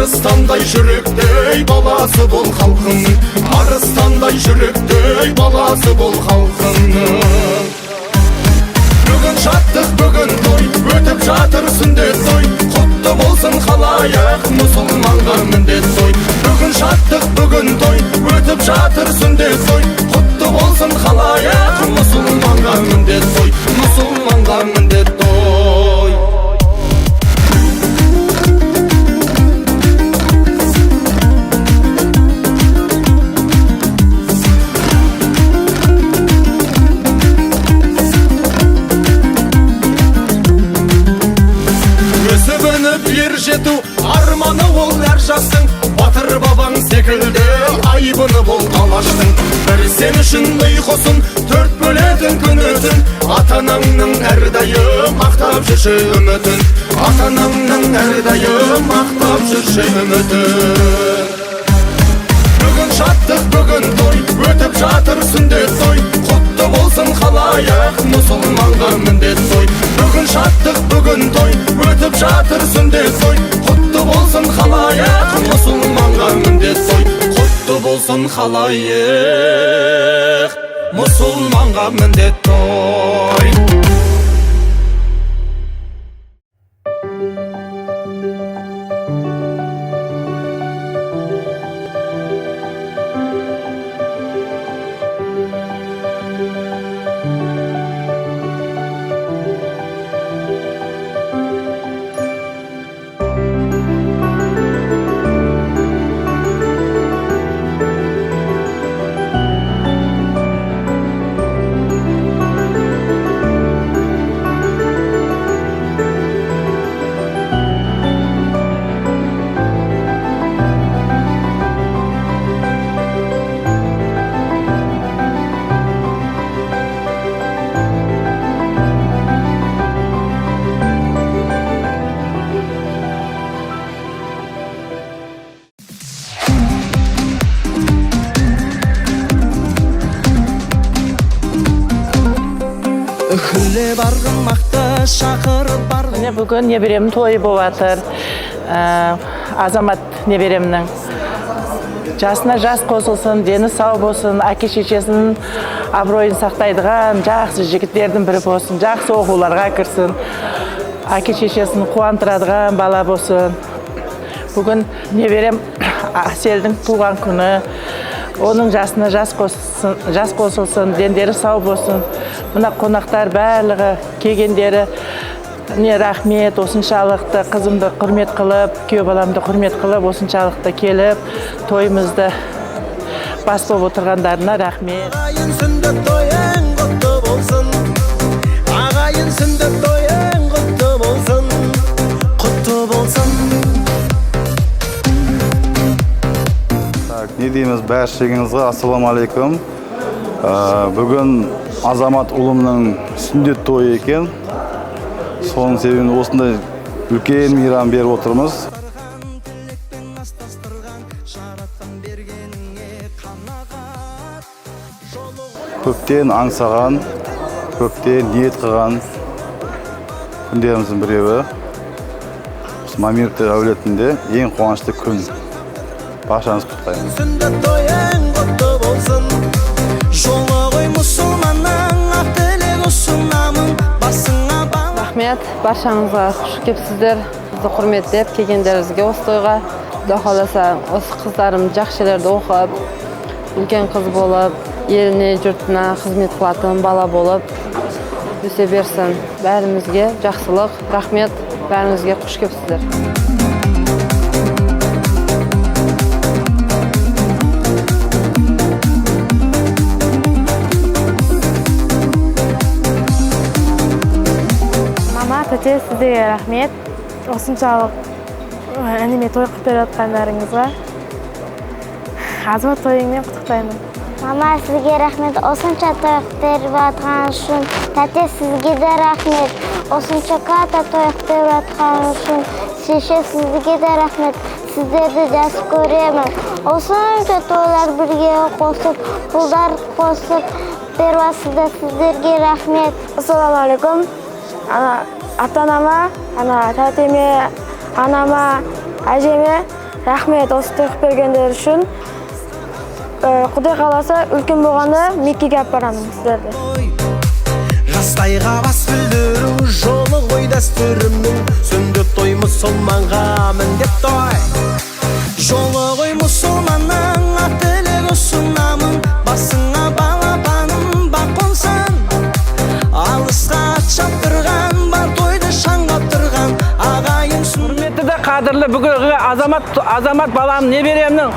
Арыстандай жүректей баласы бол халқың, арыстандай жүректей баласы бол халқыңның. Бүгін шаттық, бүгін той, өтіп жатыр сүндет той, құтты болсын халайық, мұсылманға міндет той. Бүгін шаттық, бүгін той, өтіп жатыр сүндет той, құтты болсын халайық, мұсылманға міндет той, мұсылманға міндет той. Жету арманы ол әр жастың, батыр бабаң секілді айбыны бол алаштың. Бір сен үшін ұйқысын төрт бөлетін күн өтін, ата-анаңның әрдайым мақтап жүрші үмітін, ата-анаңның әрдайым мақтап жүрші үмітін. Бүгін шаттық, бүгін той, өтіп жатыр сүндет той, құтты болсын халайық, мұсылманға міндет той. Бүгін шаттық, бүгін той, өтіп жатыр сүндет той, құтты болсын халайық, мұсылманға міндет той, құтты болсын халайық, мұсылманға міндет той. Бүгін неберемнің тойы болып жатыр. Азамат неберемнің жасына жас қосылсын, дені сау болсын, әке шешесінің абыройын сақтайдыған жақсы жігіттердің бірі болсын, жақсы оқуларға кірсін, әке шешесін қуантырадыған бала болсын. Бүгін неберем Әселдің туған күні, оның жасына жас қосылсын, дендері сау болсын. Мына қонақтар барлығы келгендері не рахмет, осыншалықты қызымды құрмет қылып, күйеу баламды құрмет қылып, осыншалықты келіп, тойымызды бас болып отырғандарына рахмет. Ағайын сүндет тойың құтты болсын, ағайын сүндет тойың құтты болсын, құтты болсын. Не дейміз бәршілігіңізге, ассаламу алейкум. Бүгін Азамат ұлымның сүндет тойы екен. Соның себебін осындай үлкен мейрам беріп отырмыз. Көптен аңсаған, көптен ниет қылған күндеріміздің біреуі. Мамировтар әулетінде ең қуанышты күн. Баршаңыз құттықтаймын. Сүндет тойың құтты болсын, жолы ғой мұсылманның, ақ тілек ұсынамын басыңа бал. Рахмет, баршаңызға қош келіпсіздер. Бізді құрметтеп келгендеріңізге осы тойға. Құдай қаласа, осы қыздарым жақсы жерлерде оқып, үлкен қыз болып, еліне, жұртына қызмет қылатын бала болып өсе берсін. Бәрімізге жақсылық, рахмет, бәріңізге қош келіпсіздер. Тәте, сіздерге рахмет. Осыншалық әніме той қып беріп жатқандарыңызға. Азамат тойыңмен құттықтаймын. Мама, сізге рахмет. Осынша той қып беріп жатқан үшін. Тәте, сізге де рахмет. Осынша ката той қып беріп жатқан үшін. Шеше, сізге де рахмет. Сіздерді жақсы көремін. Осынша тойлар бірге қосып, пұлдар қосып беріп жатсыздар. Сіздерге рахмет. Ассаламу алейкум. Ата-анама, тәтеме, анама, әжеме Рахмет осы той қылып бергендер үшін. Құдай қаласа, үлкен болғанда Меккеге алып барамын сіздерді. Жастайға бас білдіру жолы ғой дәстүрімнің, сүндет той мұсылманға міндет той. Жолы ғой мұсылманның, ақ тілек ұсынамын, басыңа балапаным бақ қонсын. Алысқа ат шаптырған, бар тойды шаңғап тұрған ағайынсың. Құрметті де қадірлі бүгінгі азамат балам неберемнің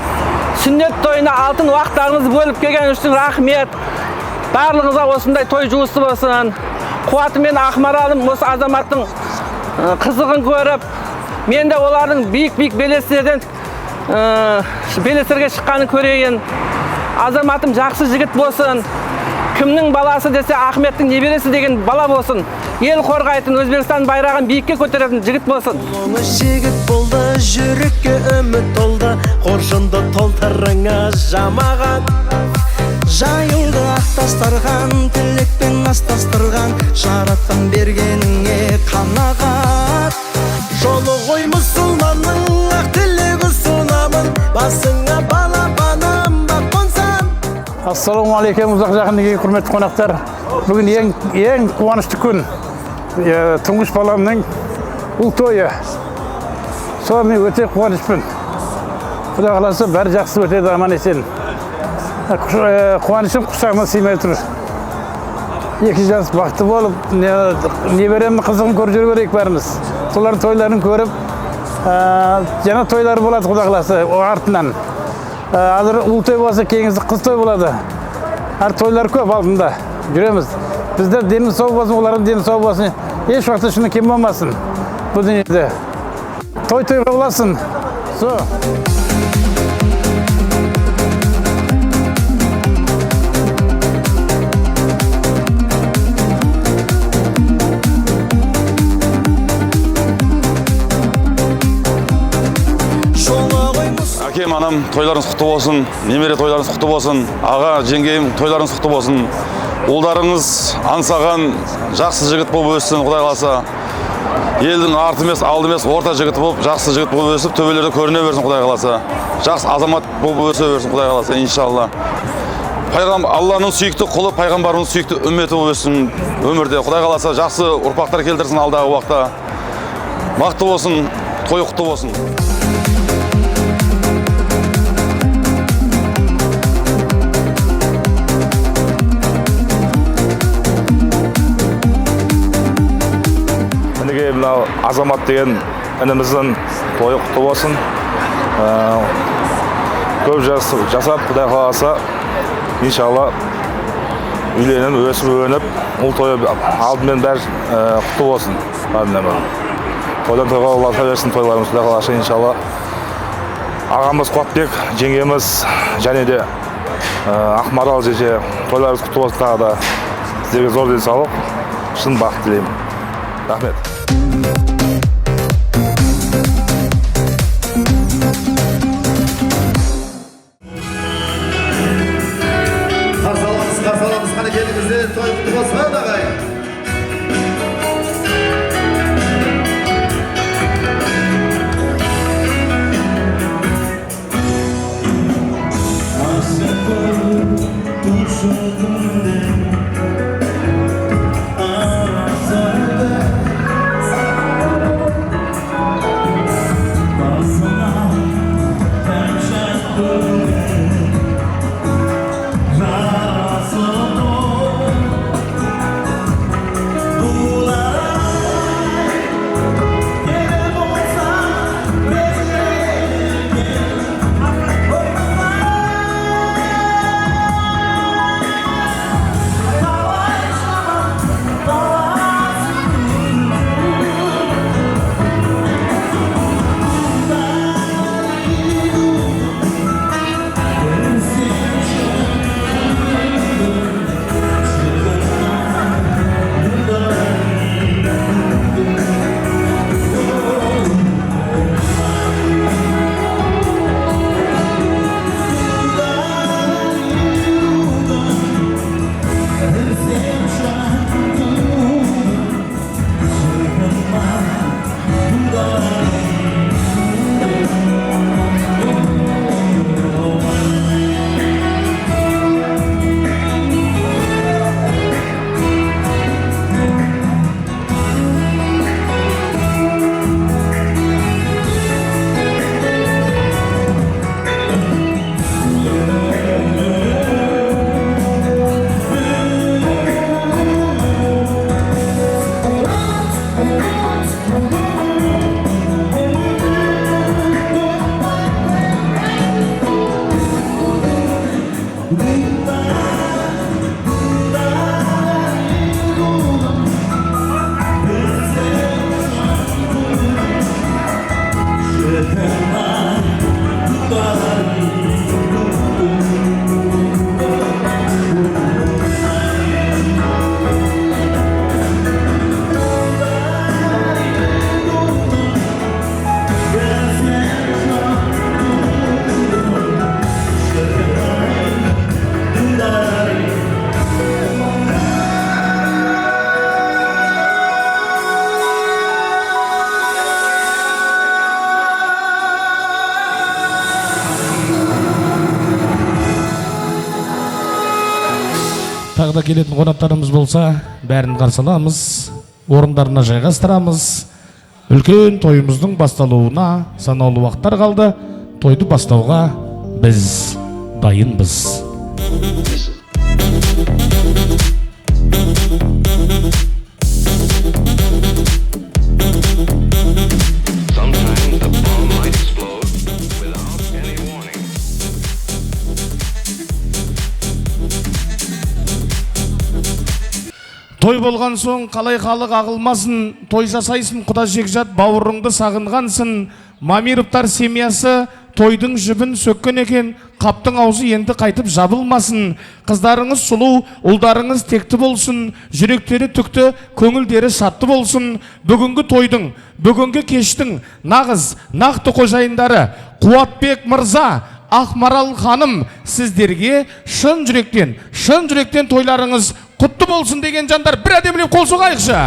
сүннет тойына алтын уақыттарыңызды бөліп келген үшін рахмет. Барлығыңызға осындай той жуысы болсын. Қуаты мен ақмаралым осы азаматтың қызығын көріп, мен де олардың биік белестерден белестерге шыққанын көрейін. Азаматым жақсы жігіт болсын. Кімнің баласы десе Ахметтің небересі деген бала болсын. Ел қорғайтын, Өзбекстан байрағын биікке көтеретін жігіт болсын. Оны жігіт болды, жүрекке үміт толды, қоржынды толтырыңа жамаған. Жайылды ақтастырған, тілекпен астастырған, жаратқан бергеніңе қанағат. Жолы ғой мұсылманның, ақ тілек ұсынамын, басыңа балапаным бақ қонсын. Ассаламу алейкум, ұзақ жақындығы құрметті қонақтар. Бүгін ең қуанышты күн. Тұңғыш баламның ұл тойы. Соған мен өте қуанышпын. Құдай қаласа бәрі жақсы өтеді, аман есен. Қуанышым құшағыма сыймай тұр. Екі жас бақытты болып, неберемнің қызығын көріп жүру керек бәріміз. Солардың тойларын көріп, жаңа тойлары болады Құдай қаласа артынан. Азыр ұл той болса, кейінгісі қыз той болады. Әр тойлар көп алдында жүреміз. Біздер денің сау болсын, олардың дені сау болсын. Еш уақытта шыны кем болмасын бұл дүниеде. Той-тойға боласын. Әкем, анам, тойларыңыз құтты болсын, немере тойларыңыз құтты болсын, аға, жеңгейім, тойларыңыз құтты болсын. Ұлдарыңыз аңсаған жақсы жігіт болып өссін, Құдай қаласа. Елдің арты емес, алды емес, орта жігіт болып, жақсы жігіт болып өсіп, төбелерде көріне берсін, Құдай қаласа. Жақсы азамат болып өсе берсін, Құдай қаласа, иншалла. Алланың сүйікті құлы, пайғамбарымыз сүйікті үмметі болып өссін өмірде. Құдай қаласа, жақсы ұрпақтар келтірсін алдағы уақытта. Бақытты болсын, той құтты болсын. Мынау азамат деген ініміздің тойы құтты болсын. Көп жасап, Құдай қаласа, иншалла үйленіп, өсіп, өніп, ұл тойы алдымен бәр құтты болсын. Тойдан тойға олар берсін тойларымыз, Құдай қаласа, иншалла. Ағамыз Қуатбек, жеңгеміз және де Ақмарал жеже тойларымыз құтты болсын тағы да. Сіздерге зор денсаулық, шын бақыт тілеймін. Рахмет. Қарсалаңыз қане келіңіздер, той құтты болсын ағай. Тағы да келетін қонақтарымыз болса, бәрін қарсы аламыз, орындарына жайғастырамыз. Үлкен тойымыздың басталуына санаулы уақыттар қалды. Тойды бастауға біз дайынбыз. Той болған соң қалай халық ағылмасын, той жасайсың құда жекжат бауырыңды сағынғансың. Мамировтар семьясы тойдың жібін сөккен екен, қаптың аузы енді қайтып жабылмасын. Қыздарыңыз сұлу, ұлдарыңыз текті болсын, жүректері түкті, көңілдері шатты болсын. Бүгінгі тойдың, бүгінгі кештің нағыз, нақты қожайындары Қуатбек мырза, Ақмарал ханым, сіздерге шын жүректен тойларыңыз құтты болсын деген жандар бір әдемілеп қол соғайықшы.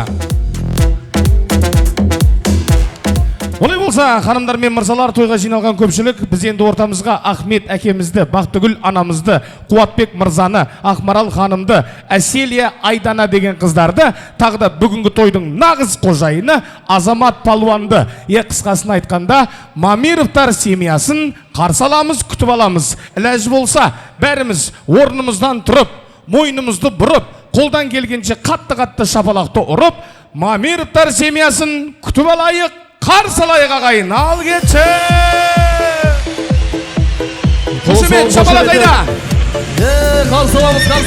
Олай болса, ханымдар мен мырзалар, тойға жиналған көпшілік, біз енді ортамызға Ахмет әкемізді, Бақтыгүл анамызды, Қуатбек мырзаны, Ақмарал ханымды, Әселия Айдана деген қыздарды, тағы да бүгінгі тойдың нағыз қожайыны Азамат Палуанды, қысқасын айтқанда, Мамировтар семьясын қарсы аламыз, күтіп аламыз. Ләж болса, бәріміз орнымыздан тұрып, мойнымызды бұрып, қолдан келгенше қатты шапалақты ұрып, Мамировтар семьясын күтіп алайық, қарсы алайық ағайын. Ал кетші! Қошемет, шапалақ қайда! Қарсы аламыз, қане,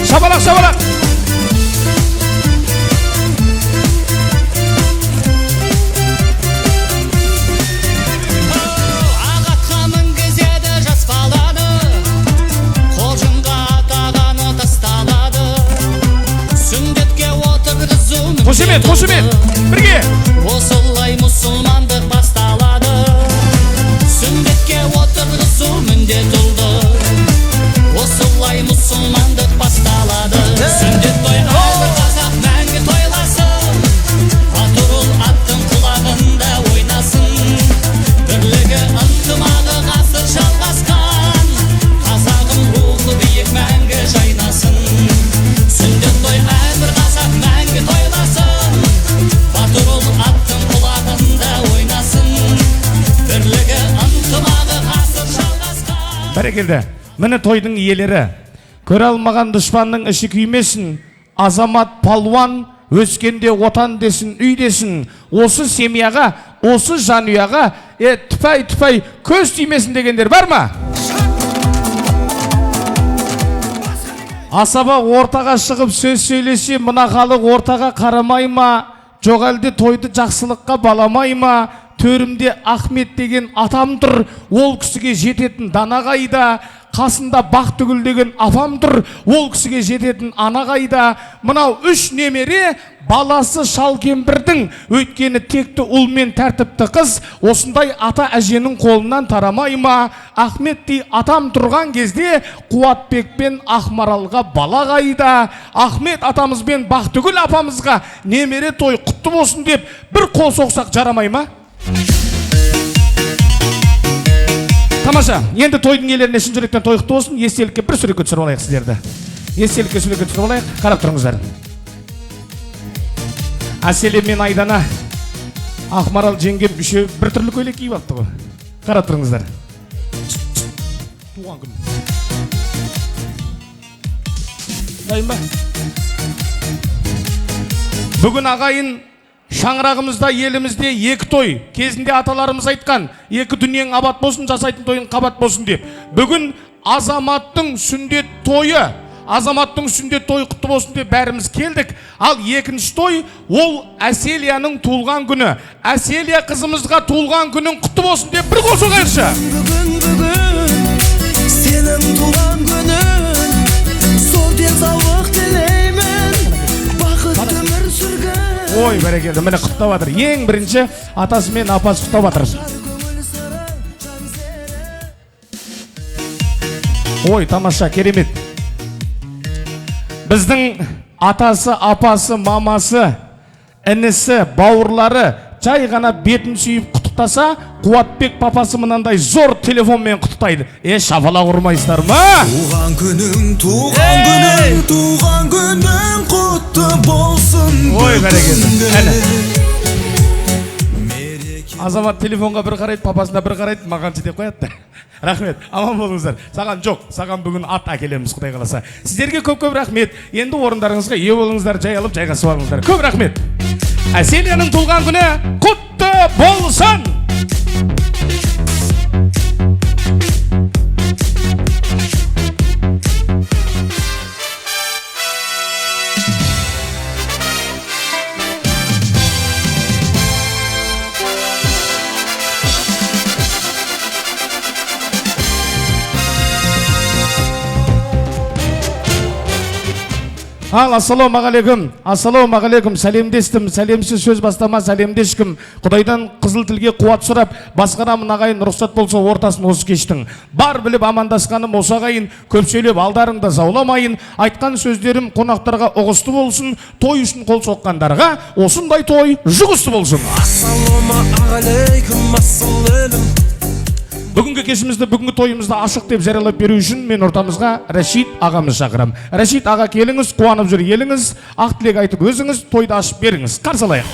Шапалақ! Қошемет, бірге! Осылай мұсылмандық басталады, сүндетке отырғызу міндет ұлды. Осылай мұсылмандық басталады, сүндет той алды қазақ мәңгі тойласын, атырыл аттың құлағында ойнасын. Бірлігі ынтымағы ғасыр жалғасқан, қазағым рухы биік мәңгі жайнасын. Сүндет той әрбір қазақ мәңгі тойласын, батырыл аттың құлағында ойнасын. Бірлігі ынтымағы ғасыр жалғасқан. Бәрекелді, міне тойдың иелері. Көре алмаған дұшпанның іші күймесін. Азамат Палуан өскенде отан десін, үй десін. Осы семьяға, осы жанұяға түпай көз тимесін дегендер бар ма? Асаба ортаға шығып сөз сөйлесе, мына халық ортаға қарамай ма? Жоқ әлде тойды жақсылыққа баламай ма? Төрімде Ахмет деген атам тұр, ол кісіге жететін дана қайда? Қасында Бақтыгүл деген апам тұр, ол кісіге жететін ана қайда? Мынау 3 немере баласы шал кемпірдің, өйткені текті ұл мен тәртіпті қыз, осындай ата әженің қолынан тарамай ма? Ахметтей атам тұрған кезде Қуатбек пен Ақмаралға бала қайда? Ахмет атамыз бен Бақтыгүл апамызға немере той құтты болсын деп бір қол соқсақ жарамай ма? Тамаша, енді тойдың иелеріне шын жүректен той құтты болсын. Естелікке бір суретке түсіріп алайық сіздерді. Естелікке суретке түсіріп алайық, қарап тұрыңыздар. Әселия мен Айдана, Ақмарал жеңгем үшеу бір түрлі көйлек киіп алыпты ғой. Қарап тұрыңыздар. Туған күн. Дайын ба? Бүгін ағайын шаңырағымызда, елімізде 2 той. Кезінде аталарымыз айтқан, 2 дүниең абат болсын, жасайтын тойың қабат болсын деп. Бүгін Азаматтың сүндет тойы, Азаматтың сүндет тойы құтты болсын деп бәріміз келдік. Ал екінші той, ол Әселияның туылған күні. Әселия қызымызға туылған күнің құтты болсын деп бір қол соғайықшы. Бүгін сенің туған күнің, сол денсаулық тілеймін, бақыт өмір сүргін. Ой, бәрекелді, міне құттықтап жатыр. Ең бірінші атасы мен апасы құттықтап жатыр. Ой, тамаша, керемет. Біздің атасы, апасы, мамасы, інісі, бауырлары жай ғана бетін сүйіп құттықтап құттықтаса, Қуатбек папасы мынандай зор телефонмен құттықтайды. Шапалақ ұрмайсыздар ма? Туған күнің құтты болсын. Ой, бәрекелді. Азамат телефонға бір қарайды, папасына бір қарайды, маған жетеп қояды. Рахмет, аман болыңыздар. Саған жоқ, саған бүгін ат әкелеміз, Құдай қаласа. Сіздерге көп-көп рахмет. Енді орындарыңызға ие болыңыздар, жай алып жайғасып алыңыздар. Көп рахмет. Әселияның туылған күні құтты болсын. Ассалаумағалейкум, сәлемдестім, сәлемсіз сөз бастама, сәлемдешкім. Құдайдан қызыл тілге қуат сұрап, басқарамын ағайын рұқсат болса ортасын осы кештің. Бар біліп амандасқаным осы ағайын, көп сөйлеп алдарыңда зауламайын, айтқан сөздерім қонақтарға ұғысты болсын, той үшін қол соққандарға осындай той жұғысты болсын. Ассалаумағалейкум, ассалаумағалейкум. Бүгінгі кешімізді, бүгінгі тойымызды ашық деп жариялап беру үшін мен ортамызға Рашид ағамыз шақырам. Рашид аға келіңіз, қуанып жүр еліңіз, ақ тілек айтып өзіңіз тойды ашып беріңіз. Қарсы алайық.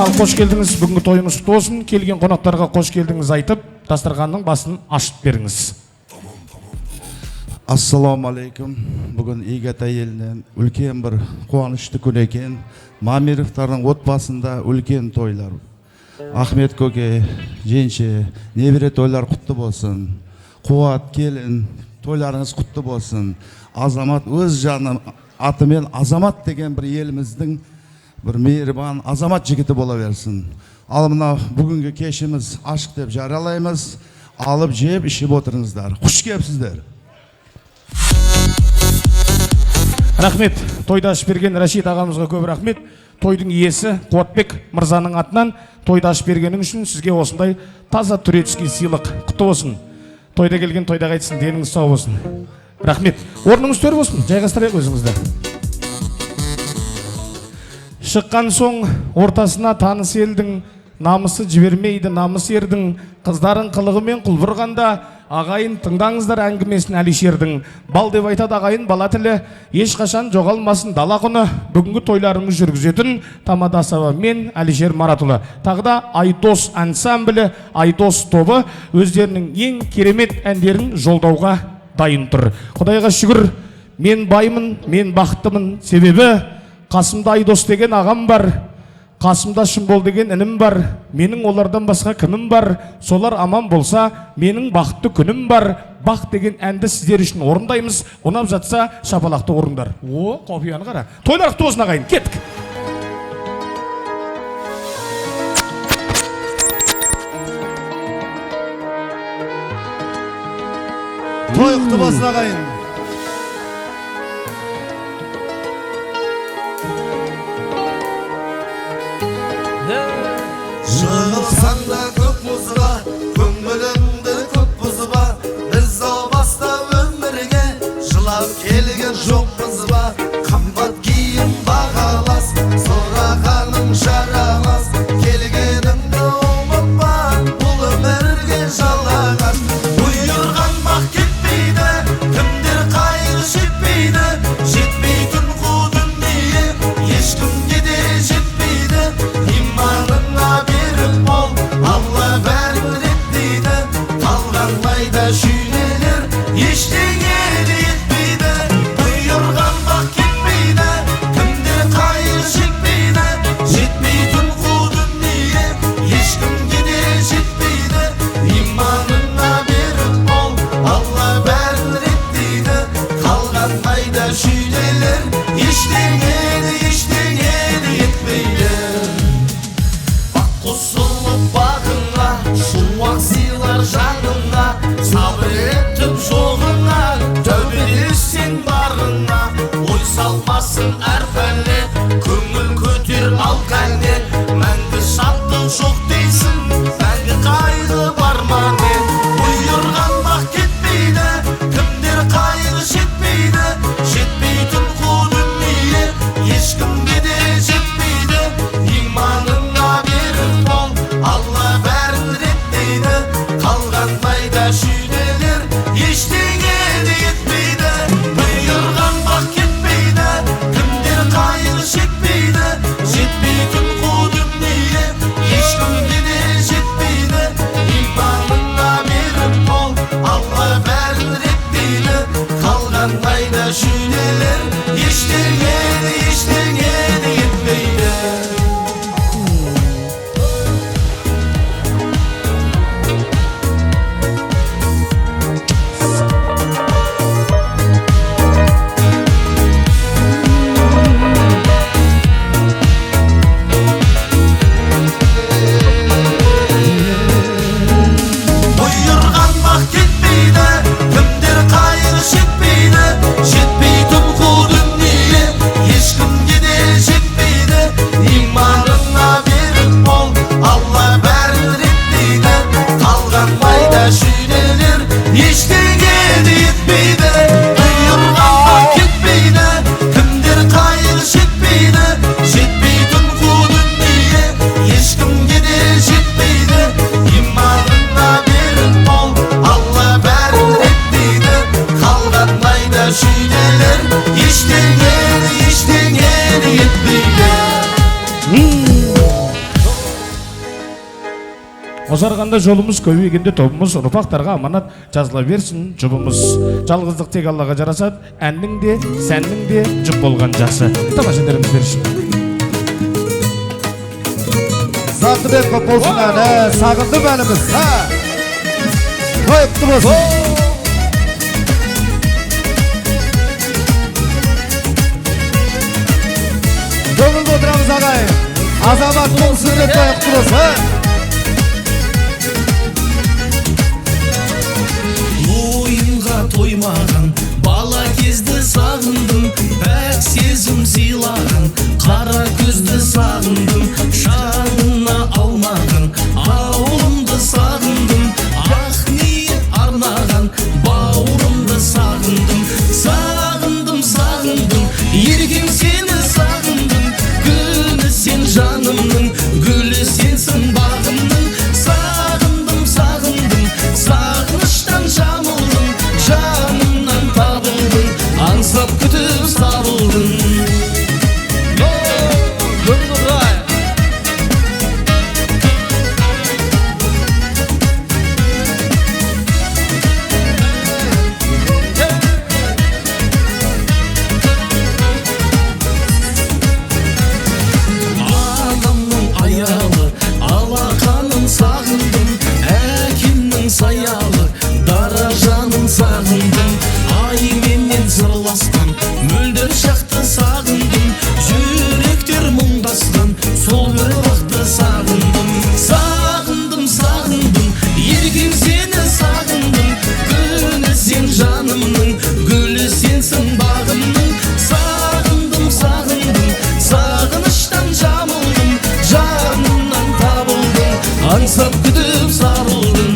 Ал қош келдіңіз, бүгінгі тойымыз құтты болсын. Келген қонақтарға қош келдіңіз айтып, дастарханның басын ашып беріңіз. Ассалаумағалейкум. Бүгін Игат әйелінен үлкен бір қуанышты күн екен. Мамировтардың отбасында үлкен тойлар. Ахмет көке, женше, небере тойлар құтты болсын. Қуат келін, тойларыңыз құтты болсын. Азамат өз жаны атымен Азамат деген бір еліміздің бір мейірбан азамат жігіті бола берсін. Ал мына бүгінгі кешіміз ашық деп жариялаймыз. Алып жеп ішіп отырыңыздар. Құш келіпсіздер. Рахмет. Тойды ашып берген Рашид ағамызға көп рахмет. Тойдың иесі Қуатбек мырзаның атынан тойды ашып бергенің үшін сізге осындай таза турецкий сыйлық құтты болсын. Тойда келген тойда қайтсын, деніңіз сау болсын. Рахмет. Орныңыз төр болсын. Жайғастырайық өзіңізді. Шыққан соң ортасына таныс елдің, намысы жібермейді намыс ердің, қыздарын қылығымен құлбырғанда, ағайын тыңдаңыздар әңгімесін Әлишердің. Бал деп айтады ағайын бала тілі, ешқашан жоғалмасын дала құны, бүгінгі тойларымыз жүргізетін Тамадасова мен Әлишер Маратұлы. Тағда Айдос ансамблі, Айдос тобы өздерінің ең керемет әндерін жолдауға дайын тұр. Құдайға шүкір, мен баймын, мен бақыттымын, себебі қасымда Айдос деген ағам бар, қасымда Шымбол деген інім бар, менің олардан басқа кімім бар, солар аман болса, менің бақытты күнім бар. Бақ деген әнді сіздер үшін орындаймыз, ұнап жатса шапалақты орындар. О, қопияны қара. Тойлар құтты болсын ағайын, кеттік. Той құтты болсын ағайын. Жығылсаң да көп мұзға, көңіліңді көп бұзба. Біз о баста өмірге жылап келген жоқпыз ба? Қымбат киім бағалас, сұрағаның жарамас. Келгеніңді ұмытпа, бұл өмірге жалағас. Бұйырған бақ кетпейді, кімде şüneler Eştengeni yetmeydi Buyurgan vakt etmeydi Kimdir kayılı şetmeydi Şetmeydim kudum niye Eşkimge de şetmeydi İmanına verin bol Allah verin etmeydi Kalgan mayda şüneler Eştenge de yetmeydi Buyurgan vakt etmeydi Kimdir kayılı şetmeydi Şetmeydim kudum niye Eşkimge de şetmeydi İmanına verin bol Allah verin etmeydi Kalgan mayda şüneler Eştengeni yetmeydi Озарғанда жолымыз көбейгенде тобымыз ұрпақтарға аманат жазыла берсін жұбымыз. Жалғыздық тек Аллаға жарасады, әннің де, сәннің де жұп болған жақсы. Тамашаларымыз берші. Зақыбек көп болсын әні, сағындым әніміз. Қойыпты болсын. Көңілді отырамыз ағайын. Азамат болсын деп қойыпты болсын. Ойынға тоймаған бала кезді сағындым Пәк сезім сыйлаған қара көзді сағындым Шаңына алмаған ауылымды сағындым Ақ ниет арнаған бауырымды сағындым Сағындым, сағындым, еркем сені сағындым Күні сен жанымның, гүлі сенсің бағымның Сағындым, сағындым, сағыныштан жамылдым Жанымнан табылдым, аңсап күтіп сабылдым Анамның аялы, алақанын сағындым Әкемнің саялы, даражанын сағындым Айменен сырласқан, мөлдір шақты сағындым Жүректер мұңдасқан, сол бір вақты сағындым Сағындым, сағындым, еркем сені сағындым Күні сен жанымның, гүлі сенсің бағымның Сағындым, сағындым, сағыныштан жамылдым Жанымнан табылдым, аңсап күтіп сабылдым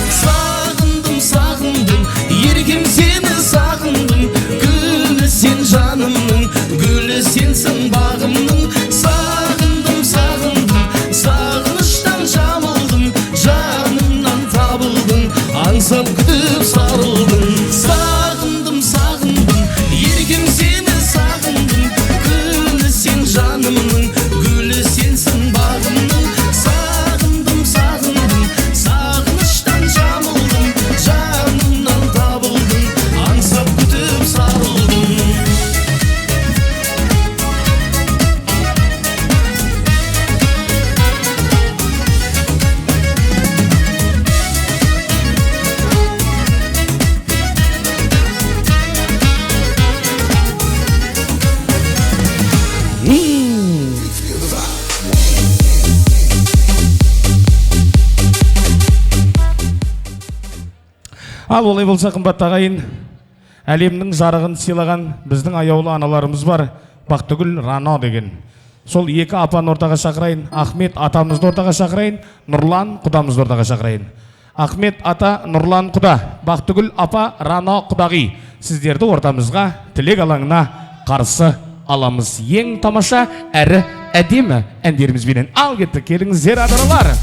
Сағындым, сағындым, еркем сені сағындым Күні сен жанымның, гүлі сенсің бағымның Сағындым, сағындым, сағыныштан жамылдым Жанымнан табылдым, аңсап күтіп сарылдым Сағындым, сағындым, еркем сені сағындым Күні сен жанымның, гүлі сенсің бағымның Сағындым, сағындым, сағыныштан жамылдым Жанымнан табылдым, аңсап күтіп сарылдым Ал олай болса қымбатты ағайын, әлемнің жарығын сыйлаған біздің аяулы аналарымыз бар, Бақтыгүл, Рано деген. Сол екі апаны ортаға шақырайын, Ахмет атамызды ортаға шақырайын, Нұрлан құдамызды ортаға шақырайын. Ахмет ата, Нұрлан құда, Бақтыгүл апа, Рано құдағи. Сіздерді ортамызға тілек алаңына қарсы аламыз. Ең тамаша әрі әдемі әндерімізбенен ал кетті, келіңіздер адырлар.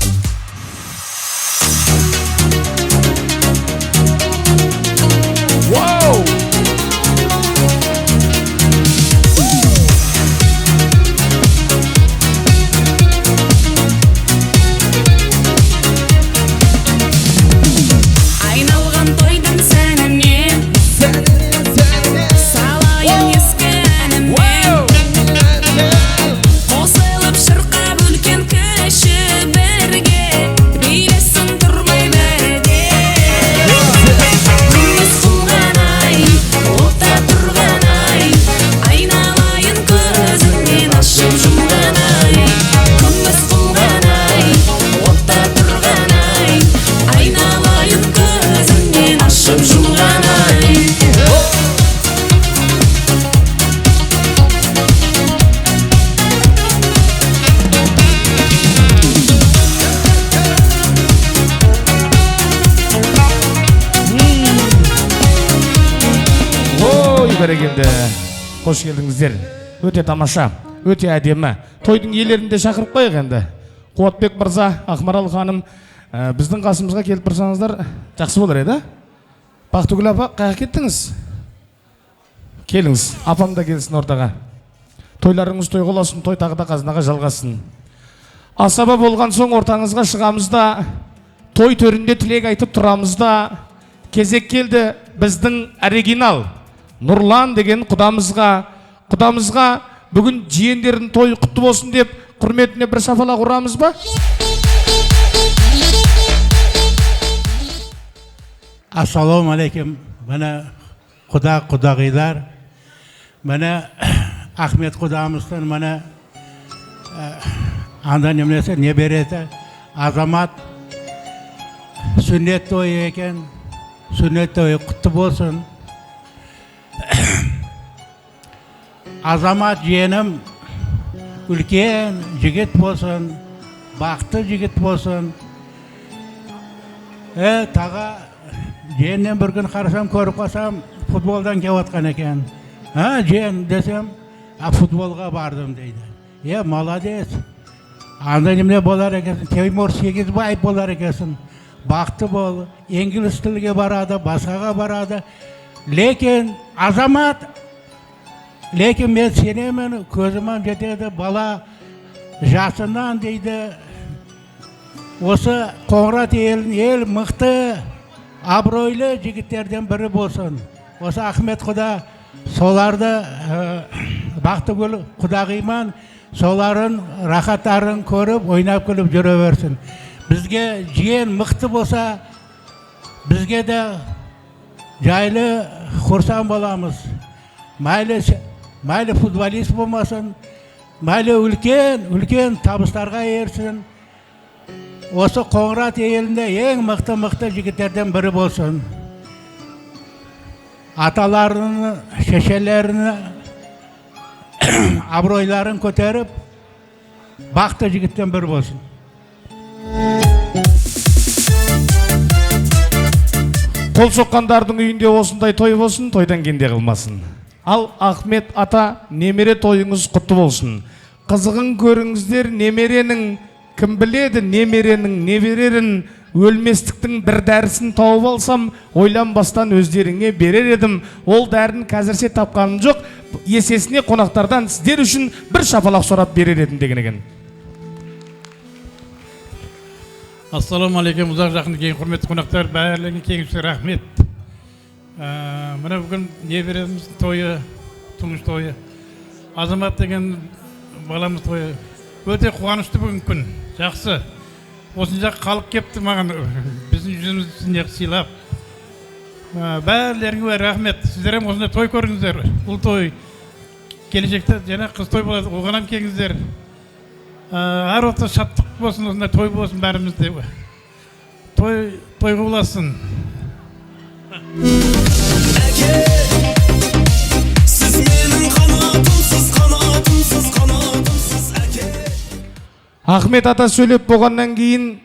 бәрекелді. Қош келдіңіздер. Өте тамаша, өте әдемі. Тойдың иелерін де шақырып қояйық енді. Қуатбек мырза, Ақмарал ханым, біздің қасымызға келіп тұрсаңыздар жақсы болар еді. Бақтыгүл апа, қайда кеттіңіз? Келіңіз, апам да келсін ортаға. Тойларыңыз той болсын, той тағы да қазынаға жалғасын. Асаба болған соң ортаңызға шығамызда, той төрінде тілек айтып тұрамызда, кезек келді біздің оригинал Нұрлан деген құдамызға бүгін жиендердің тойы құтты болсын деп құрметіне бір шапалақ ұрамыз ба? Ассаламу алейкум. Міне құдағилар, міне Ахмет құдамыздың міне анда немесе не береді, Азамат сүннет тойы екен, сүннет тойы құтты болсын. Азамат жиенім үлкен жігіт болсын, бақты жігіт болсын. Таға жиеннен бір күн қарасам, көріп қалсам, футболдан кеп отқан екен. Жиен десем, футболға бардым дейді. Молодец. Анда неме болар екенсің, Теймур Сегізбаев болар екенсің. Бақты бол, инглиз тілге барады, басқаға барады. Лекен Азамат, лекен мен сенемін, көзімнен жетеді, бала жасынан дейді. Осы Қоңырат ел мықты, абыройлы жігіттерден бірі болсын. Осы Ахмет құда соларды Бақтыгүл құдағиман соларын рахаттарын көріп, ойнап күліп жүре берсін. Бізге жиен мықты болса, бізге де жайлы құрсан боламыз. Майлы футболист болмасын, майлы үлкен табыстарға ерсін. Осы Қоңырат елінде ең мықты жігіттерден бірі болсын. Аталарының, шешелерінің абыройларын көтеріп, бақты жігіттен бірі болсын. Қол соққандардың үйінде осындай той болсын, тойдан кенде қылмасын. Ал Ахмет ата, немере тойыңыз құтты болсын. Қызығын көріңіздер, немеренің, кім біледі, немеренің не берерін, өлместіктің бір дәрісін тауып алсам, ойланбастан өздеріңе берер едім. Ол дәрін қазірсе тапқаным жоқ, есесіне қонақтардан сіздер үшін бір шапалақ сұрап берер едім деген екен. Ассаламу алейкум, ұзақ жақын кейін құрметті қонақтар, бәрілеріңе кеңістер рахмет. Мына бүгін не береміз тойы, тұңғыш тойы. Азамат деген баламыз тойы. Өте қуанышты бүгін күн, жақсы. Осынша халық кепті маған, біздің жүзімізді сыйлап. Бәрлеріңе рахмет. Сіздерім осындай той көріңіздер. Бұл той келешекте және қыз той болады, оғанам кеңіздер. Әр отта шаттық болсын, осындай той болсын бәрімізде. Той боласын. Әке, сіз менің қанатымсыз, қанатымсыз, қанатымсыз әке. Ахмет ата сөйлеп болғаннан кейін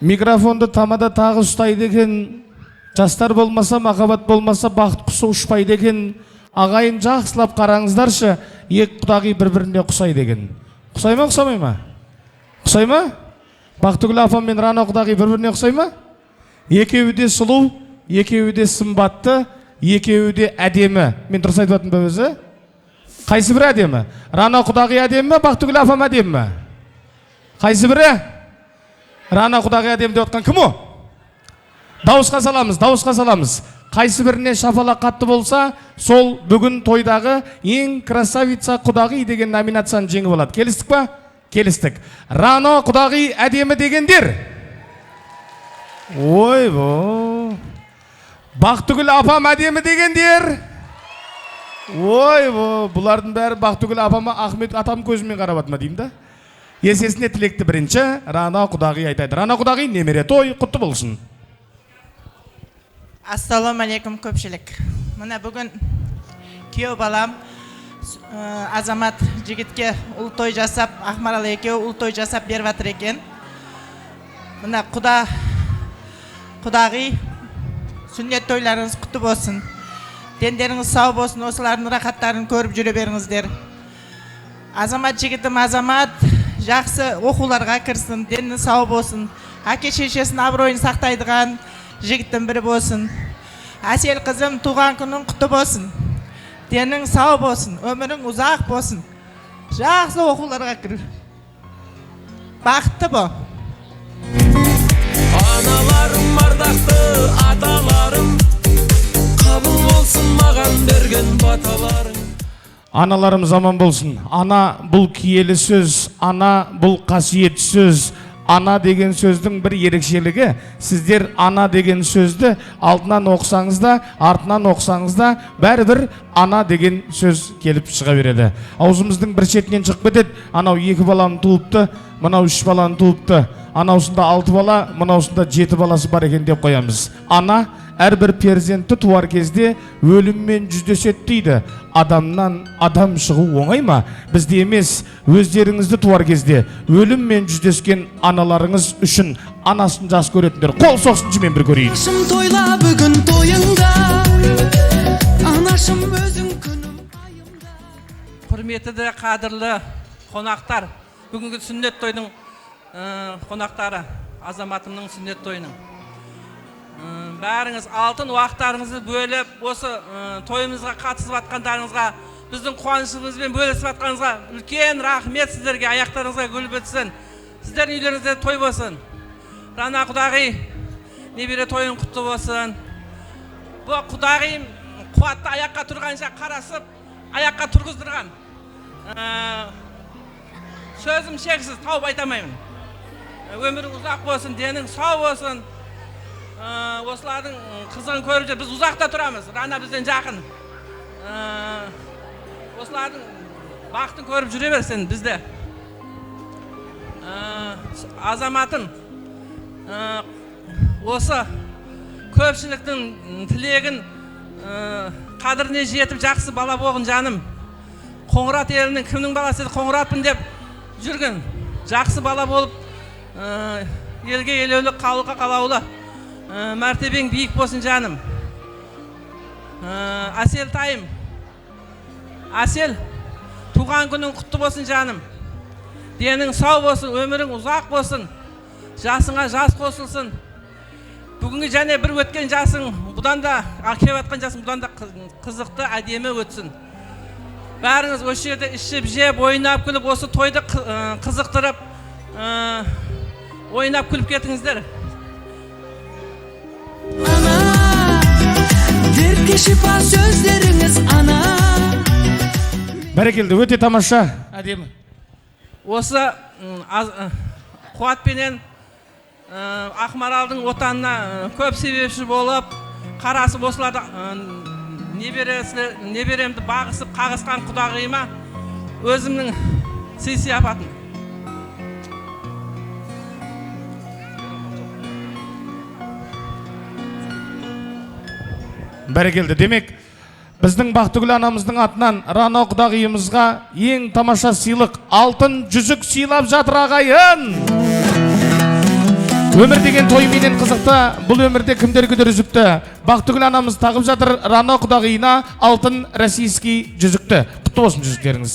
микрофонды тамада тағы ұстайды екен. Жастар болмаса, махаббат болмаса, бақыт құсы ұшпайды екен. Ағайын жақсылап қараңыздаршы, екі құдағи бір-біріне құсайды екен. Құсай ма, құсамай ма? Құсай ма? Бақтыгүл апам мен Рана құдағи бір-біріне құсай ма? Екеуі де сұлу, екеуі де сымбатты, екеуі де әдемі. Мен дұрыс айтып жатырмын ба өзі? Қайсы бірі әдемі? Рана құдағи әдемі ме, Бақтыгүл апам әдемі ме? Қайсы бірі? Рана құдағи әдемі деп отқан кім о? Дауысқа саламыз. Қайсы біріне шапалақ қатты болса, сол бүгін тойдағы ең красавица құдағи деген номинацияны жеңіп алады. Келістік па? Келістік. Рана құдағи әдемі дегендер? Ой бо. Бақтыгүл апам әдемі дегендер? Ой бо. Бұлардың бәрі Бақтыгүл апама Ахмет атам көзімен қарап атма деймін да. Есесіне тілекті бірінші Рана құдағи айтайды. Рана құдағи немере той құтты болсын. Ассаламу алейкум көпшілік. Мына бүгін күйеу балам Азамат жігітке ұл той жасап, Ақмарал екеуі ұл той жасап беріп жатыр екен. Мына құдағи сүннет тойларыңыз құтты болсын. Дендеріңіз сау болсын, осылардың рахаттарын көріп жүре беріңіздер. Азамат жігітім Азамат жақсы оқуларға кірсін, дені сау болсын. Әке шешесінің абыройын сақтайдыған жігіттің бірі болсын. Әсел қызым, туған күнің құтты болсын. Денің сау болсын, өмірің ұзақ болсын. Жақсы оқуларға кір. Бақытты бол. Аналарым ардақты аталарым, қабыл болсын маған берген баталарың. Аналарым заман болсын. Ана бұл киелі сөз, ана бұл қасиет сөз. Ана деген сөздің бір ерекшелігі, сіздер ана деген сөзді алдынан оқысаңыз да, артынан оқысаңыз да, бәрібір ана деген сөз келіп шыға береді. Аузымыздың бір шетінен шығып кетеді. Анау 2 баланы туыпты, мынау 3 баланы туыпты. Анаусында 6 бала, мынаусында 7 баласы бар екен деп қоямыз. Ана әрбір перзентті туар кезде өліммен жүздеседі дейді. Адамнан адам шығу оңай ма? Бізде емес, өздеріңізді туар кезде өліммен жүздескен аналарыңыз үшін анасын жас көретіндер. Қол соқсын жүмен бір көрейік. Анашым тойла бүгін тойыңда, анашым өзің күнім айымда. Құрметті де қадірлі қонақтар, бүгінгі сүннет тойдың қонақтары, азаматымның сүннет тойының. Бәріңіз алтын уақыттарыңызды бөліп, осы тойымызға қатысып атқандарыңызға, біздің қуанышымызбен бөлісіп атқаныңызға үлкен рахмет сіздерге, аяқтарыңызға гүл бітсін. Сіздердің үйлеріңізде той болсын. Рана құдағи, небере тойың құтты болсын. Бұл құдағиым қуатты аяққа тұрғанша қарасып, аяққа тұрғыздырған. Сөзім шексіз, тауып айтамаймын. Өмірің ұзақ болсын, денің сау болсын. Осылардың қызығын көріп жүр. Біз ұзақта тұрамыз, Рана бізден жақын. Осылардың бақытын көріп жүре берсін бізде. Азаматын осы көпшіліктің тілегін қадіріне жетіп жақсы бала болғын жаным. Қоңырат елінің кімнің баласы еді, Қоңыратпын деп жүрген. Жақсы бала болып, елге елеулі, қалуға қалаулы. Мәртебең биік болсын жаным. Асел тайым. Асел, туған күнің құтты болсын жаным. Денің сау болсын, өмірің ұзақ болсын. Жасыңа жас қосылсын. Бүгінгі және бір өткен жасың, бұдан да, келіп атқан жасың бұдан да қызықты, әдемі өтсін. Бәріңіз осы жерде ішіп, жеп, ойнап күліп, осы тойды қызықтырып, ойнап күліп кетіңіздер. Ана, дертке шипа сөздеріңіз ана. Бәрекелді, өте тамаша, әдемі. Осы қуатпенен Ақмаралдың отанына көп себепші болып, қарасып осыларды неберемді бағысып қағысқан құдағиыма өзімнің сый-сияпатын. Бәрекелді, демек, біздің Бақтыгүл анамыздың атынан Рана құдағиымызға ең тамаша сыйлық алтын жүзік сыйлап жатыр ағайын. Өмір деген тойменен қызықты, бұл өмірде кімдер күдір үзіпті. Бақтыгүл анамыз тағып жатыр Рана құдағиына алтын российский жүзікті. Құтты болсын жүзіктеріңіз.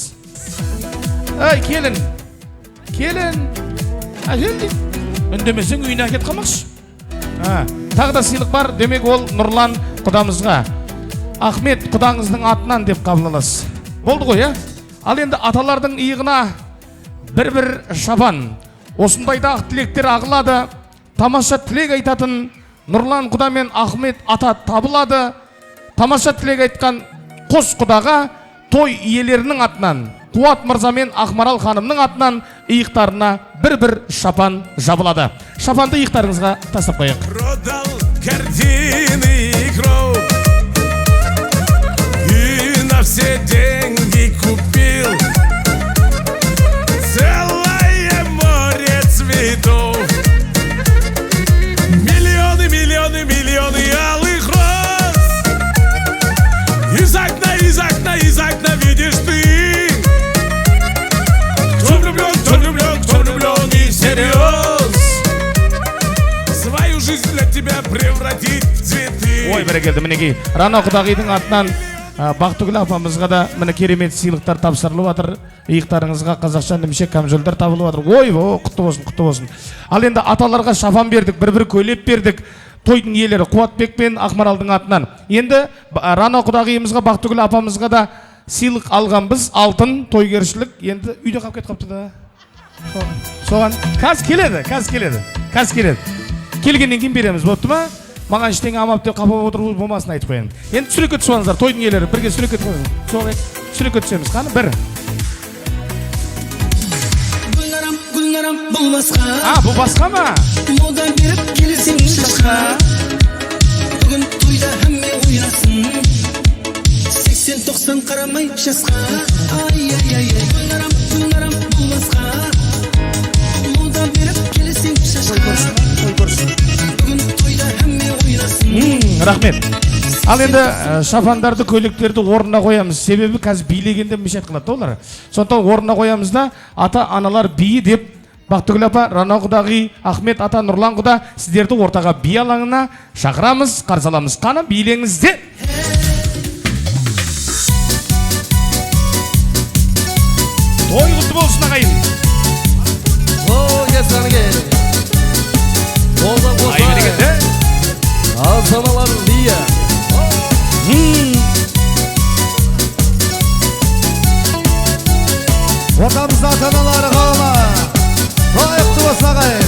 Ай, келін. Келін. Әжелді. Үндемесең үйіне әкет қалмақшы. Тағы да сыйлық бар, демек ол Нұрлан құдамызға. Ахмет құдаңыздың атынан деп қабыл аласыз. Болды ғой, Ал енді аталардың иығына бір-бір шапан. Осындайда ақ тілектер ағылады. Тамаша тілек айтатын Нұрлан құда мен Ахмет ата табылады. Тамаша тілек айтқан қос құдаға той иелерінің атынан, Қуат мырза мен Ақмарал ханымның атынан иықтарына бір-бір шапан жабылады. Шапанды иықтарыңызға тастап қояйық. Продал картины и кровь, и на все деньги купил целое море цветов. Миллионы, миллионы, миллионы алых роз. Из окна, из окна, из окна видишь ты. Кто влюблен, кто влюблен, кто влюблен и всерьез. Свою жизнь для тебя превратить в цветы. Ой, бәрекелді, мінекей. Рана Құдағидің атынан Бақтыгүл апамызға да міне керемет сыйлықтар тапсырылып жатыр. Иықтарыңызға қазақша немесе камзолдар табылып жатыр. Ой, құтты болсын, құтты болсын. Ал енді аталарға шапан бердік, бір көйлеп бердік. Тойдың иелері Қуатбек пен Ақмаралдың атынан. Енді Рана Құдағиымызға, Бақтыгүл апамызға да сыйлық алғанбыз, алтын тойгершілік. Енді үйде қалып кетіп қапты да. Соған қазір келеді. Келгеннен кейін береміз, болыпты ма? Маған ештеңе амап деп қапап отыру болмасын айтып қояйын. Енді суретке түсіп алыңыздар, тойдың иелері бірге суретке түсеміз. Суретке түсеміз. Қаны бір. Гүлнарам бұл басқа. Бұл басқа ма? Мода беріп келесің шашқа. Бүгін тойда әмме ойнасын. 80-90 қарамай жасқа. Ай. Гүлнарам бұл басқа. Мода беріп келесің шашқа. Бүгін тойда әмме ойнасын. Рахмет. Ал енді шапандарды, көйлектерді орнына қоямыз. Себебі қазір билегенде мешет қылады олар. Сондықтан орнына қоямыз да, ата-аналар биі деп Бақтыгүл апа, Рана Құдағи, Ахмет ата, Нұрлан құда сіздерді ортаға би алаңына шақырамыз, қарсы аламыз. Қаны билеңізде. Той құтты болсын ағайын. Азамалар бия. Ортамызда ата-аналары қалама. Құтты болсын ағайын.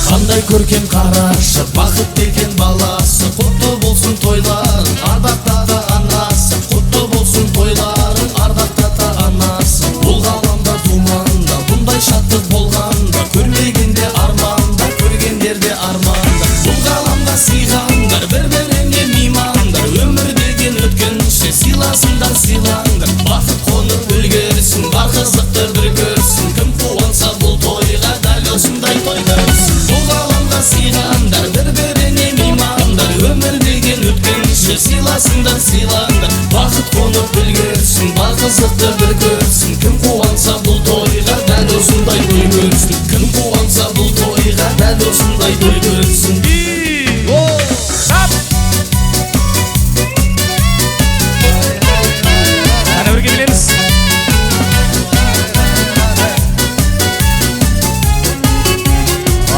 Қандай көркем қарашы, бақытты екен баласы. Құтты болсын тойларын, ардақтады анасы. Құтты болсын тойларын, ардақтады анасы. Бұл ғаламда думанда, бұндай шаттық болғанда, көрмегенде арманда, көргендерде арманда. Бұл ғаламда сыйғандар, бір-біріне меймандар. Өмір деген өткінші, сыйласындар, сыйлаңдар. Бақыт қонып үлгерсін, бар қызықты бір көрсін. Кім қуанса бұл тойға, дәл осындай той көрсін. Сыйландар, бір-біріне меймандар. Өмір деген өткінші, сыйласындар, сыйландар. Бақыт қонып үлгерсін, бар қызықты бір көрсін. Кім қуанса бұл тойға, дәл осындай той көрсін. Кім қуанса бұл тойға, дәл осындай той көрсін. Әні бірге білеміз.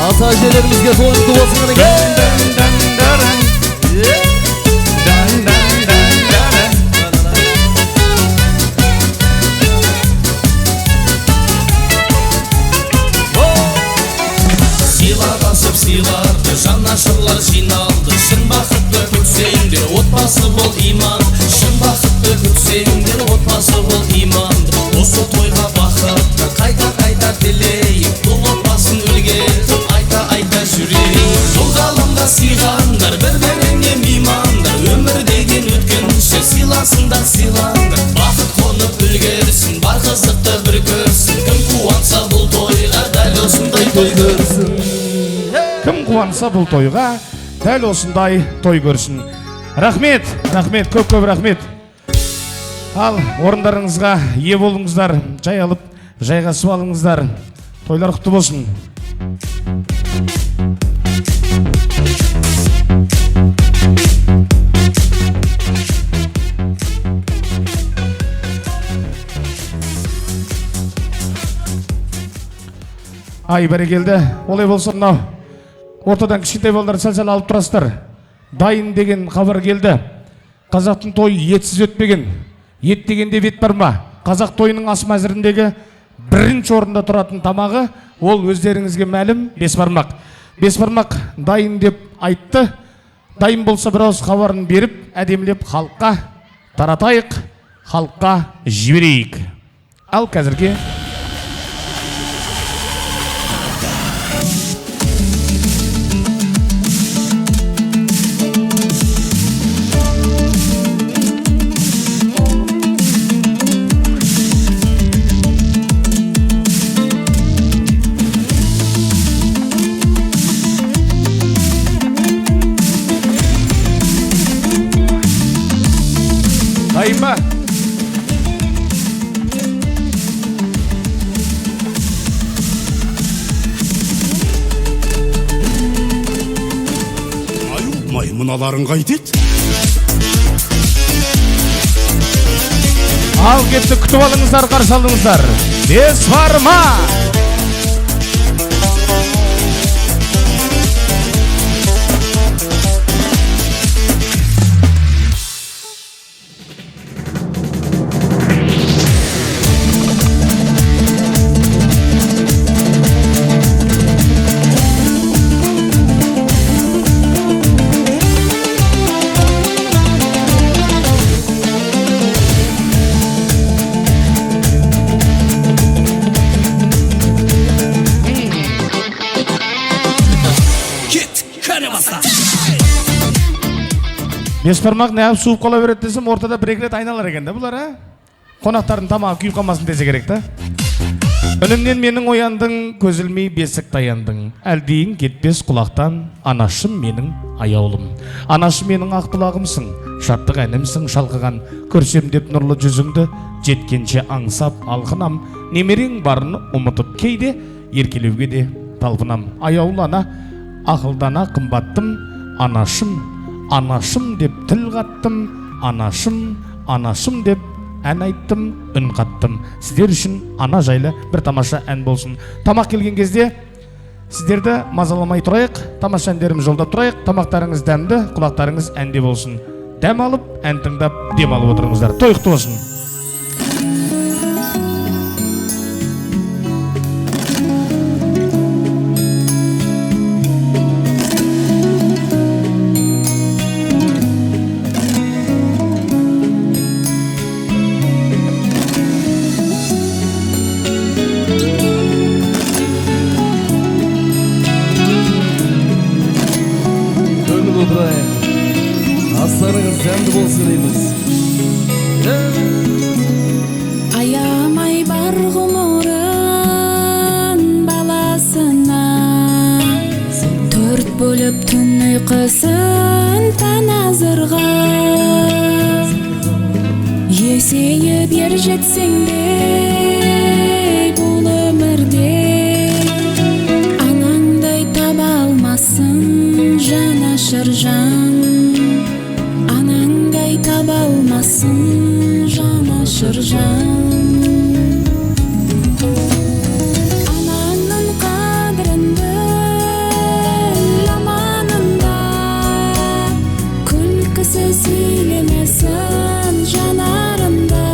Ата-әжелерімізге той құтты болсын екен. Сыйлағасып сыйларды, жанашырлар жиналды. Шын бақытты күтсеңдер, отбасы бол иман. Шын бақытты күтсеңдер, отбасы бол иман. Осы тойға бақытты қайта тілейік. Бұл отбасын үлгертіп айта жүрейік. Бұл ғаламда сыйғандар, бір-біріне меймандар. Өмір деген өткінші, сыйласындар, сыйландар. Бақыт қонып үлгерсін, бар қызықты бір көрсін. Кім қуанса бұл тойға, дәл осындай той көрсін. Кім қуанса бұл тойға, дәл осындай той көрсін. Рахмет, көп рахмет. Ал орындарыңызға ие болыңыздар, жай алып, жайғасып алыңыздар. Тойлар құтты болсын. Ай, бәрекелді. Олай болсын, мынау ортадан кішкентай балдар сәл алып тұрасыздар. Дайын деген хабар келді. Қазақтың тойы етсіз өтпеген. Ет дегенде бет бар ма? Қазақ тойының ас мәзіріндегі бірінші орында тұратын тамағы, ол өздеріңізге мәлім бесбармақ. Бесбармақ дайын деп айтты. Дайын болса бір ауыз хабарын беріп, әдемілеп халыққа таратайық, халыққа жіберейік. Ал қазірге Дайма. аналарың қайтеді? Ал кетті, күтіп алыңыздар, қарсы алыңыздар. Бес бар ма? Бес бармақ неғып суып қала береді десем, ортада бір-екі рет айналар екен да бұлар, қонақтардың тамағы күйіп қалмасын десе керек та. Үніңнен менің ояндың, көзілмей бесік таяндың. Әлдейін кетпес құлақтан, анашым менің аяулым. Анашым менің ақ бұлағымсың, шаттық әнімсің шалқыған. Көрсем деп нұрлы жүзіңді, жеткенше аңсап алқынам. Немерең барын ұмытып кейде, еркелеуге де талпынам. Аяулы ана, ақылдана қымбаттым, анашым. Анашым деп тіл қаттым, анашым, анашым деп ән айттым, үн қаттым. Сіздер үшін ана жайлы бір тамаша ән болсын. Тамақ келген кезде сіздерді мазаламай тұрайық, тамаша әндеріміз жолдап тұрайық. Тамақтарыңыз дәмді, құлақтарыңыз әнде болсын. Дәм алып, ән тыңдап, дем алып отырыңыздар. Тойықты болсын. Астарыңыз дәмді болсын дейміз. Аямай бар ғұмырын баласына, төрт бөліп түн ұйқысын таназырға. Есейіп ер жетсең де бұл өмірде, анаңдай таба алмасын жанашыр жан. Анаңдай таба алмасын жанашыр жан. Анаңның қадірін біл аманында, күлкісі сөйлемесін жанарында.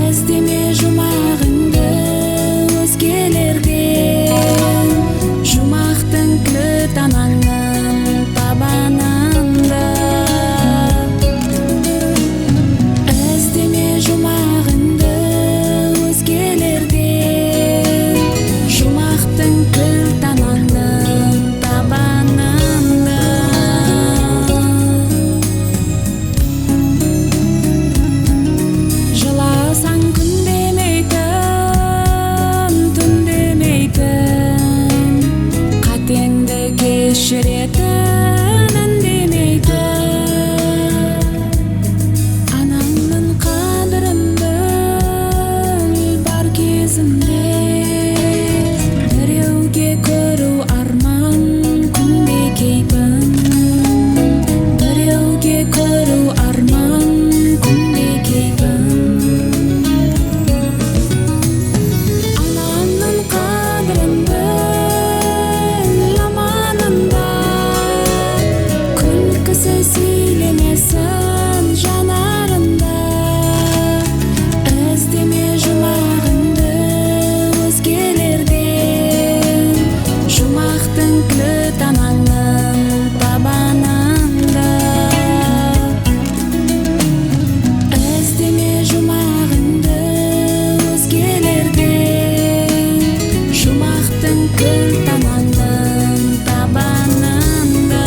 Іздеме жұмағыңды өзгелерден, жұмақтың кілт анаңның табанында. Іздеме жұмағыңды өзгелерден, жұмақтың кілт анаңның табанында. Жыласаң күн демейтін, түн демейтін, қатеңді кешіретін үндемейтін. Анаңның қадірін біл бар кезінде, біреуге көру арман күнде кейпін. Біреуге көру арман күнде кейпін. Анаңның қадірін біл аманында, күлкісі сөйлемесін жанарында. Іздеме жұмағыңды өзгелерден, жұмақтың кілт анаңның табанында. Іздеме жұмағыңды өзгелерден, жұмақтың кілт анаңның табанында.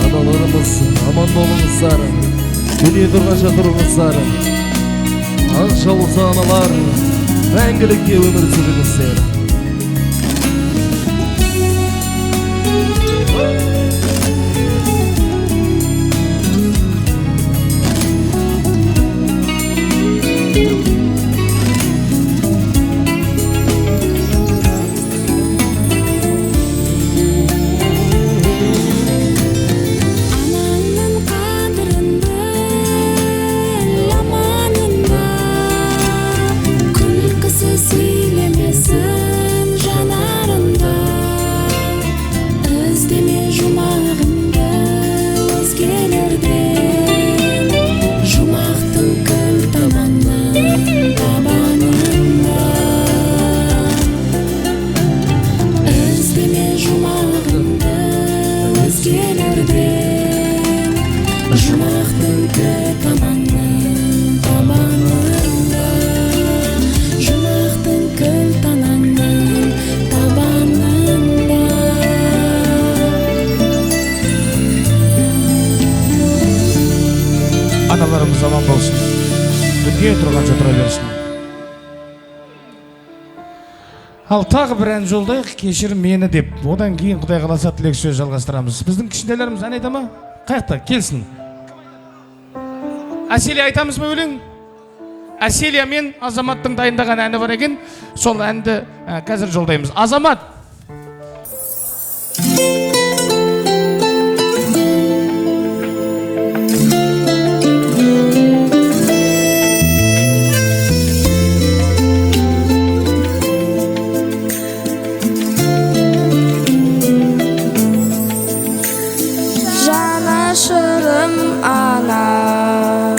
Аналарымыз аман болыңыздар, дүние тұрғанша тұрыңыздар. Қанша болса аналар, мәңгілікке өмір сүріңіздер. Analarımız aman bolsun. Дүние тұрғанша тұра берсін. Ал тағы бір ән жолдайық, кешір мені деп. Одан кейін Құдай қаласа тілек сөз жалғастырамыз. Біздің кішкентайларымыз ән айта ма? Қаяқта? Келсін. Әселия айтамыз ба өлең? Әселия мен Азаматтың дайындаған әні бар екен. Сол әнді қазір жолдаймыз. Азамат! Жанашырым ана,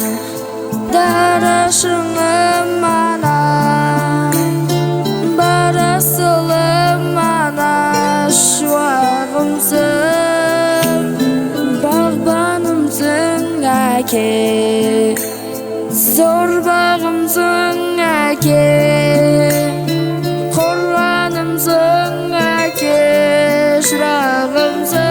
дарашыңым ана, барасылым ана, шуағымсың, бағбанымсың әке, зор бағымсың әке, қорғанымсың әке, шырағымсың.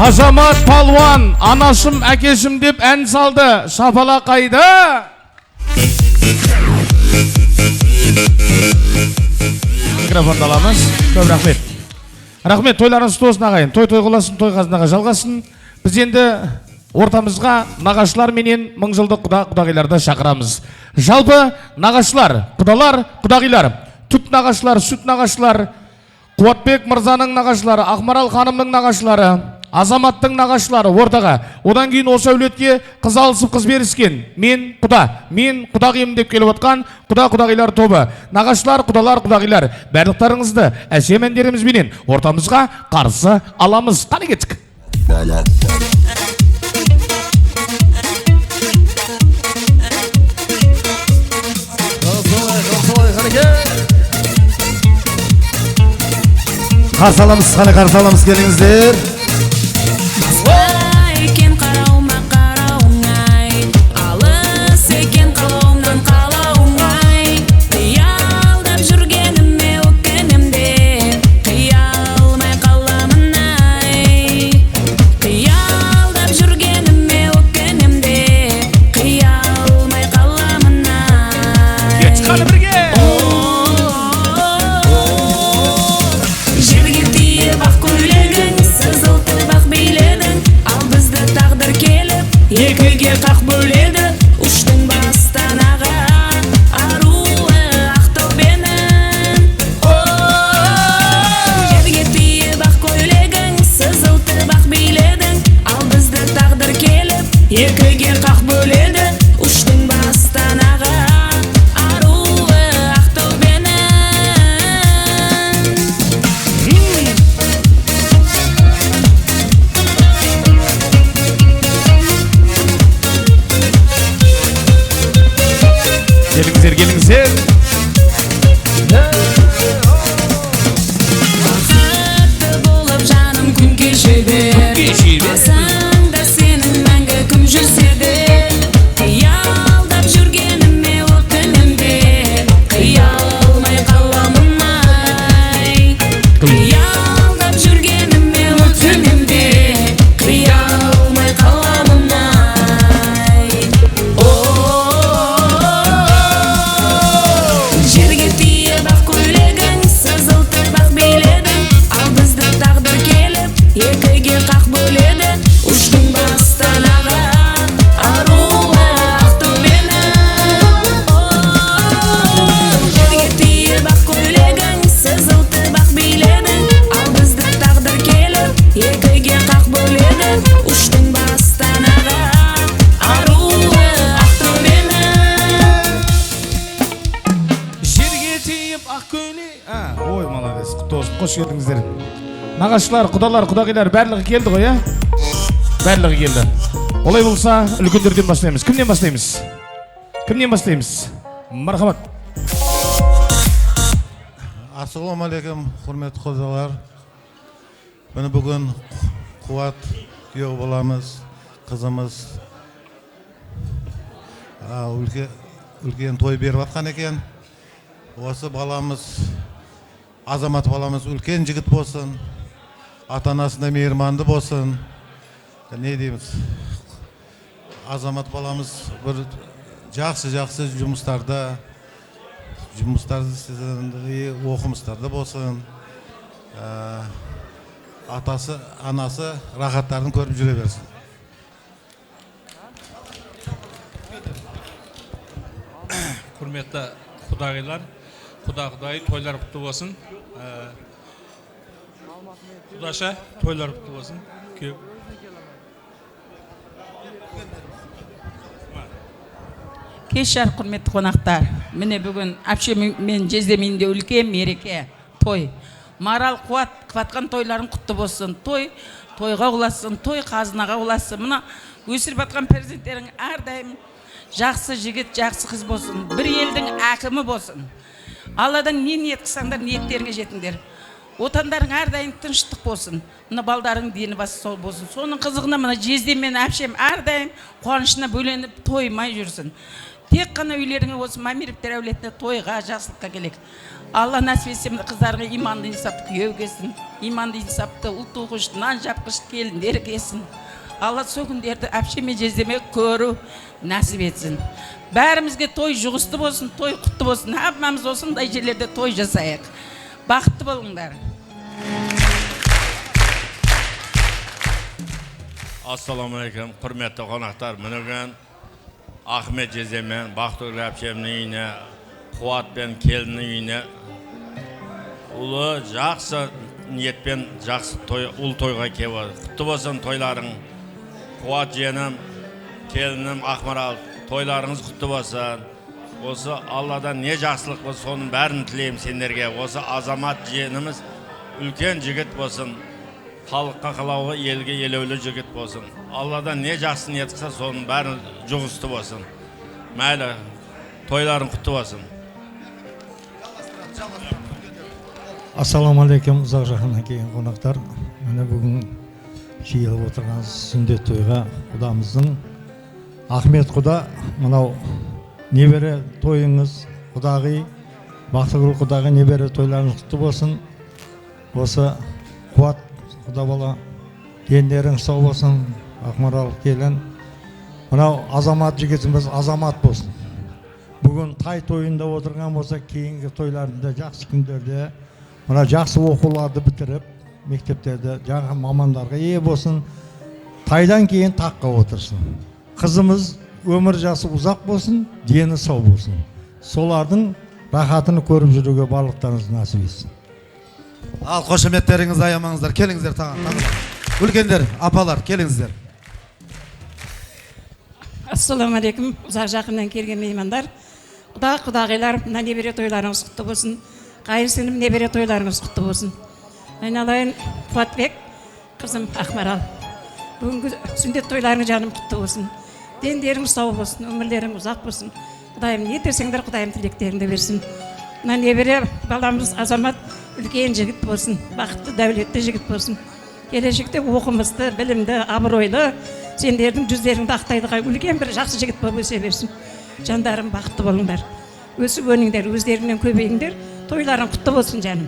Азамат Палуан, анашым әкешім деп ән салды. Шапала қайда? микрофонды аламыз. Көп рахмет. Рахмет, тойларыңыз тосын ағайын. Той қыласын, той қазынаға жалғасын. Біз енді ортамызға нағашылар менен мыңжылдық құдағиларды шақырамыз. Жалпы нағашылар, құдалар, құдағилар, түп нағашылар, сүт нағашылар, Қуатбек мырзаның нағашылары, Ақмарал ханымның нағашылары, Азаматтың нағашылары ортаға. Одан кейін осы әулетке қыз алысып қыз беріскен. Мен құдағиым деп келіп отқан құдағилар тобы. Нағашылар, құдалар, құдағилар, барлықтарыңызды әсем әндерімізбенен ортамызға қарсы аламыз. Қане кеттік. Қарсы аламыз, келіңіздер. Екен қарауыма қарауыңай, алыс екен қалауымнан қалауыңай. Қиялдап жүргеніме өкінемде, қиялмай қаламын ай. Қиялдап жүргеніме өкінемде, қиялмай қаламын ай. Кетқаны бірге! Жерге тиіп ақ көйлегің, сызылтып ақ биледің, ал бізді тағдыр келіп, екіге қақ бөледі. Ұштың бастанаға аруы Ақтөбенің. Жерге тиіп ақ көйлегің, сызылтып ақ биледің, ал бізді тағдыр келіп, екіге қақ бөледі. Ұштың бастанаға аруы Ақтөбенің. Келіңіздер. Бақытты болып жаным күн кешедер, қасыңда сенің мәңгі кім жүрсе де. Қиялдап жүргеніме өкінемде, қиялмай қаламын ай. Қиялдап жүргеніме өкінемде, қиялмай қаламын ай. Жерге тиіп ақ көйлегің, сызылтып ақ биледің, ал бізді тағдыр келіп, екіге қақ бөледі. Ұштың бастанаға аруы Ақтөбенің. Жерге тиіп ақ көйлегің, сызылтып ақ биледің, ал бізді тағдыр келіп, екіге қақ бөледі. Ұштың бастанаға аруы Ақтөбенің. Жерге тиіп ақ көйлек. Ой, молодец. Құтты болсын. Қош келдіңіздер. Нағашылар, құдалар, құдағилар барлығы келді ғой, Барлығы келді. Олай болса, үлкендерден бастаймыз. Кімнен бастаймыз? Мархамат. Ассалаумағалейкум, құрметті құдалар. Міне бүгін Қуат күйеу боламыз, қызымыз үлкен той беріп атқан екен. Осы баламыз, Азамат баламыз үлкен жігіт болсын, ата-анасында мейірманды болсын. Не дейміз? Азамат баламыз бір жақсы жұмыстарды оқымыстарда болсын. Атасы, анасы рахаттарын көріп жүре берсін. Құрметті құдағилар, құдай тойлар құтты болсын. Құдаша тойлар құтты болсын. Кеш жарық құрметті қонақтар. Міне бүгін әпшем мен жездемейінде үлкен мереке, той. Марал Қуатқан тойларын құтты болсын. Тойға ұласын, той қазынаға ұласын. Мына өсіріп атқан перзенттерің әрдайым жақсы жігіт, жақсы қыз болсын. Бір елдің әкімі болсын. Алладан не ниет қысаңдар, ниеттеріңе жетіңдер. Отандарың әрдайым тыныштық болсын. Мына балдарың дені басы сол болсын. Соның қызығына мына жездем мен әпшем әрдайым қуанышына бөленіп тоймай жүрсін. Тек қана үйлеріңе осы Мамировтер әулетіне тойға, жақсылыққа келек. Алла нәсіп етсе қыздарыңа иманды инсапты күйеу келсін. Иманды инсапты ұл туғыш, нан жапқыш келіндер келсін. Алла сол күндерді әпшеме жездеме көру нәсіп етсін. Бәрімізге той жұғысты болсын, той құтты болсын. Әбмәміз осындай жерлерде той жасайық. бақытты болыңдар. Assalamualaikum, құрметті қонақтар. Мініген Ахмет жеземен, Бақтығыл әпшемнің үйіне, Қуатпен келінің үйіне ұлы жақсы ниетпен жақсы ұл тойға кебі. Құтты болсын тойларың. Қуат женім, келінім Ақмарал, тойларыңыз құтты болсын. Осы Алладан не жақсылық болсын, соның бәрін тілеймін сендерге. Осы Азамат женіміз үлкен жігіт болсын. Халыққа қалауы елге елеулі жігіт болсын. Алладан не жақсы ниет қылса, соның бәрін жұғысты болсын. Мәйлі, тойларың құтты болсын. Ассаламалейкум, ұзақ жақыннан келген қонақтар. Міне бүгін жиылып отырған сүндет тойға құдамыздың Ахмет құда, мынау небері тойыңыз, құдағи, Бақтығұл құдағи небері тойларыңыз құтты болсын. Осы Қуат құда бала, дендерің сау болсын, Ақмарал келін. Мынау Азамат жігітіміз Азамат болсын. Бүгін тай тойында отырған болса, кейінгі тойларында жақсы күндерде мына жақсы оқуларды бітіріп, мектептерде жаңа мамандарға ие болсын, тайдан кейін таққа отырсын. Қызымыз өмір жасы ұзақ болсын, дені сау болсын. Солардың рахатын көріп жүруге барлықтарыңыз насіп етсін. Ал қошеметтеріңіз аямаңыздар, келіңіздер тағын. Үлкендер, апалар, келіңіздер. Ассаламалейкум, ұзақ жақыннан келген меймандар. Құдағилар, мына небере тойларыңыз құтты болсын. Қайырсыным небере тойларыңыз құтты болсын. Айналайын Қуатбек, қызым Ақмарал. Бүгінгі сүндет тойларыңыз жаным құтты болсын. Дендеріңіз сау болсын, өмірлерің ұзақ болсын. Құдайым не терсеңдер, Құдайым тілектеріңді берсін. Мына небере баламыз Азамат үлкен жігіт болсын, бақытты, дәулетті жігіт болсын. Келешекте оқымысты, білімді, абыройлы, сендердің жүздеріңді ақтайдыға үлкен бір жақсы жігіт болып өсе берсін. Жандарым бақытты болыңдар. Өсіп өніңдер, өздеріңнен көбейіңдер. Тойларың құтты болсын жаным.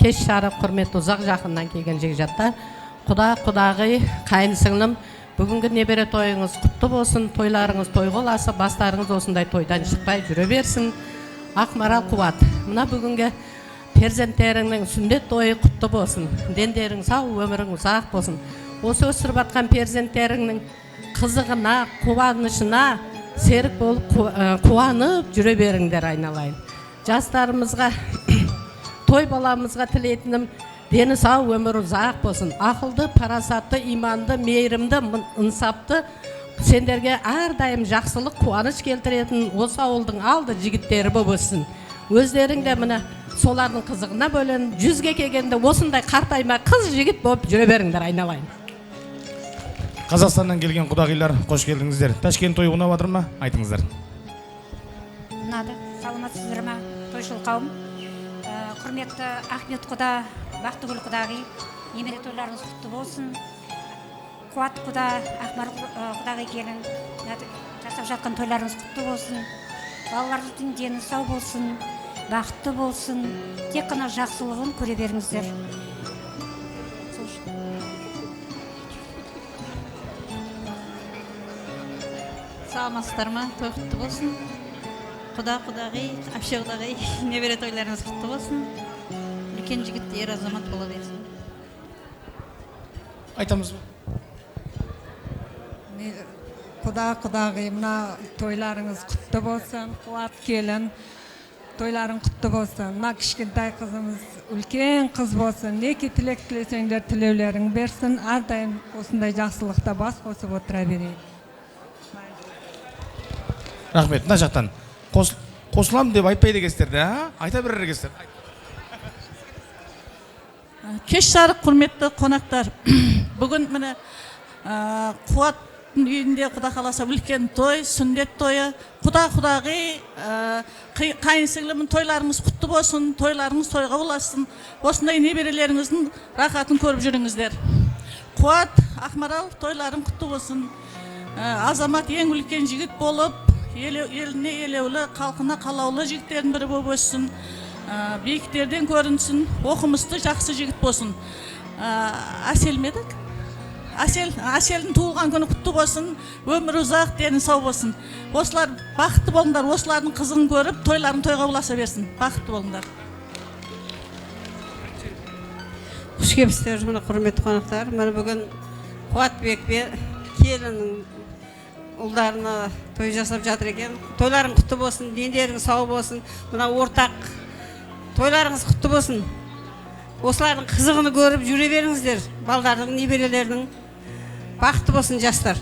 Кеш жарық құрметті ұзақ жақыннан келген жігіттер. Құдағи, қайын сіңлім, бүгінгі небере тойыңыз құтты болсын, тойларыңыз той боласы, бастарыңыз осындай тойдан шықпай жүре берсін. Ақмарал, Қуат, мына бүгінгі перзенттеріңнің сүндет тойы құтты болсын. Дендерің сау, өмірің ұзақ болсын. Осы өсіріп атқан перзенттеріңнің қызығына, қуанышына серік болып қуанып жүре беріңдер айналайын. Жастарымызға, той баламызға тілейтінім, дені сау, өмір ұзақ болсын. Ақылды, парасатты, иманды, мейірімді, ынсапты, сендерге әрдайым жақсылық, қуаныш келтіретін осы ауылдың алды жігіттері болып өссін. Өздерің де міне солардың қызығына бөлін, жүзге келгенде осындай қартайма қыз жігіт болып жүре беріңдер айналайын. Қазақстаннан келген құдағилар, қош келдіңіздер. Ташкент тойы ұнап жатыр ма? Айтыңыздар. Ұнады, саламатсыздар ма, тойшыл қауым. Құрметті Ахмет құда, Бақтығұл құдағи, немере тойларыңыз құтты болсын. Қуат құда, Ақмарал құдағи келін, жасап жатқан тойларыңыз құтты болсын. Балалардың дені сау болсын, бақытты болсын. Тек қана жақсылығын көре беріңіздер. Саламатсыздар ма, той құтты болсын. Құдағи, әпше құдағи, небере тойларыңыз құтты болсын. Үлкен жігіт ер азамат бола берсін. Айтамыз ба? Құдағи, мына тойларыңыз құтты болсын. Қуат келін, тойларың құтты болсын. Мына кішкентай қызымыз үлкен қыз болсын. Неке тілек тілесеңдер тілеулерің берсін. Әрдайым осындай жақсылықта бас қосып отыра берейік. Рахмет, мына жақтан. Қосылам деп айтпайды екенсіздер, айта берер екенсіздер. Кеш жарық құрметті қонақтар. Бүгін міне Қуаттың үйінде құда қаласа үлкен той, сүндет тойы. Құдағи, қайын сіңлімнің тойларыңыз құтты болсын, тойларыңыз тойға боласын. Осындай неберелеріңіздің рахатын көріп жүріңіздер. Қуат, Ақмарал, тойларың құтты болсын. Азамат ең үлкен жігіт болып, еліне елеулі, халқына қалаулы жігіттердің бірі болып өссін. Биіктерден көрінсін, оқымысты жақсы жігіт болсын. Әсел ме едік? Аселдің туылған күні құтты болсын, өмір ұзақ, дені сау болсын. Осылар бақытты болыңдар, осылардың қызығын көріп, тойларын тойға ұласа берсін. Бақытты болыңдар. Құш келіпсіздер, мына құрметті қонақтар. Мына бүгін Қуатбек пен келіннің ұлдарына той жасап жатыр екен. Тойларың құтты болсын, дендерің сау болсын. Мына ортақ тойларыңыз құтты болсын. Осылардың қызығын көріп жүре беріңіздер. Балдардың, неберелердің бақытты болсын жастар.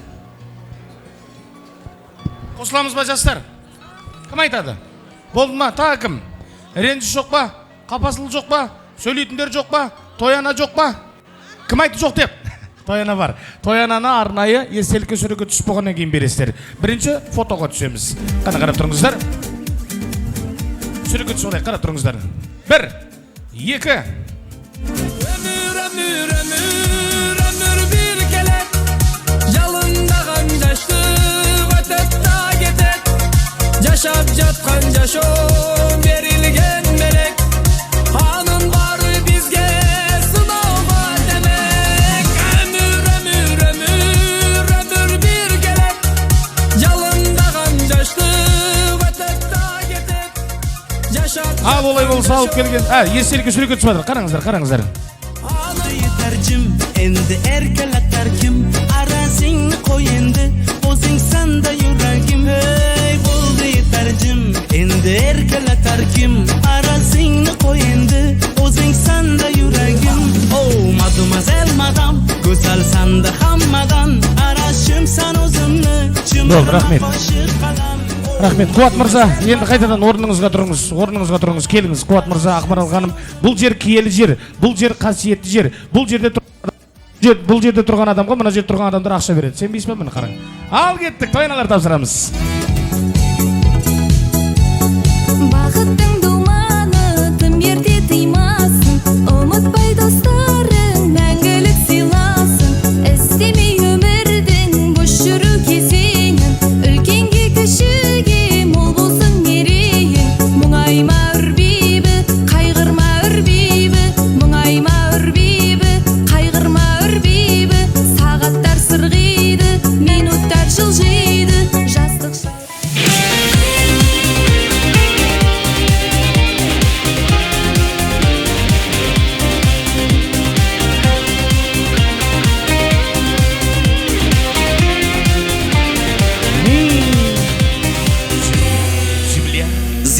Қосыламыз ба жастар? Кім айтады? Болды ма? Тағы кім? Ренжіс жоқ па? Қапасыл жоқ па? Сөйлейтіндер жоқ па? Тояна жоқ па? Кім айтты жоқ деп? Тояна бар. Тоянаны арнайы естелікке суретке түсіп болғаннан кейін бересіздер. Бірінші фотоға түсеміз. Қана қарап тұрыңыздар. Суретке түсіп алайық, қарап тұрыңыздар. 1, 2. Ömür bir kelek Yalındağın yaşlık ötet da getek Yaşap жатқан yaşam verilgen melek Hanın var bizge sınavga demek Ömür bir kelek Yalındağın yaşlık ötet da getek Yaşap Ал олай болса алып келген. Естелікке суретке түсіп жатыр. Қараңыздар. Endi erkekler kim arasın koyundu Bozun sen de yüreğim Hey buldu yetercim Endi erkekler kim arasın koyundu Bozun sen de yüreğim Oh mademoiselle madam Güzel sen de hammadan Araşım sen uzunlu Doğru, rahmet. Рахмет, Қуат мырза, енді қайтадан орныңызға тұрыңыз, келіңіз. Қуат мырза, Ақмарал ханым, бұл жер киелі жер, бұл жер қасиетті жер, бұл жерде тұрған адамға мына жерде тұрған адамдар ақша береді. Сенбейсіз бе? Міне қараң. Ал кеттік, тойыналар тапсырамыз. Бақыттың думаны тым ерте тыймасын, ұмытпай достарың мәңгілік сыйласын. Істемей өмірдің бос жүру кезеңін, үлкенге кішіге мол болсын мерейің. Мұңайма үрбейбі, қайғырма үрбейбі, мұңайма үрбейбі, қайғырма үрбейбі. Сағаттар сырғиды, минуттар жылжиды, жастық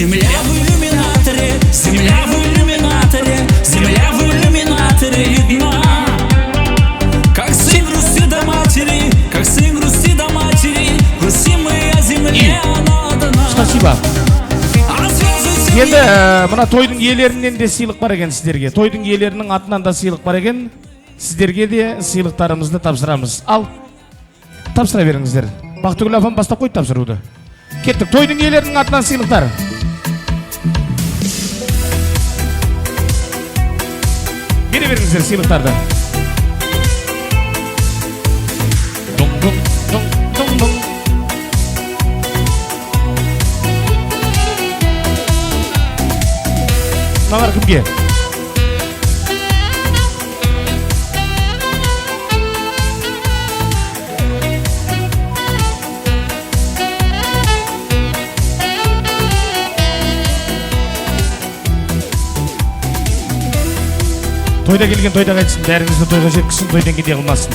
Земля в иллюминаторе, земля в иллюминаторе, земля в иллюминаторе видна. Как сын грустит до матери, как сын грустит до матери, грустим мы о земле, она одна. Спасибо. Енді мына тойдың иелерінен де сыйлық бар екен сіздерге. Тойдың иелерінің атынан да сыйлық бар екен. Сіздерге де сыйлықтарымызды тапсырамыз. Ал, тапсыра беріңіздер. Бақтыгүл апам бастап қойды тапсыруды. Кеттік, тойдың иелерінің атынан сыйлықтар. Бере беріңіздер сыйлықтарды. Мыналар кімге? Тойда келген тойда қайтсын, бәріңізді тойға жеткізсін, тойдан кете қылмасын.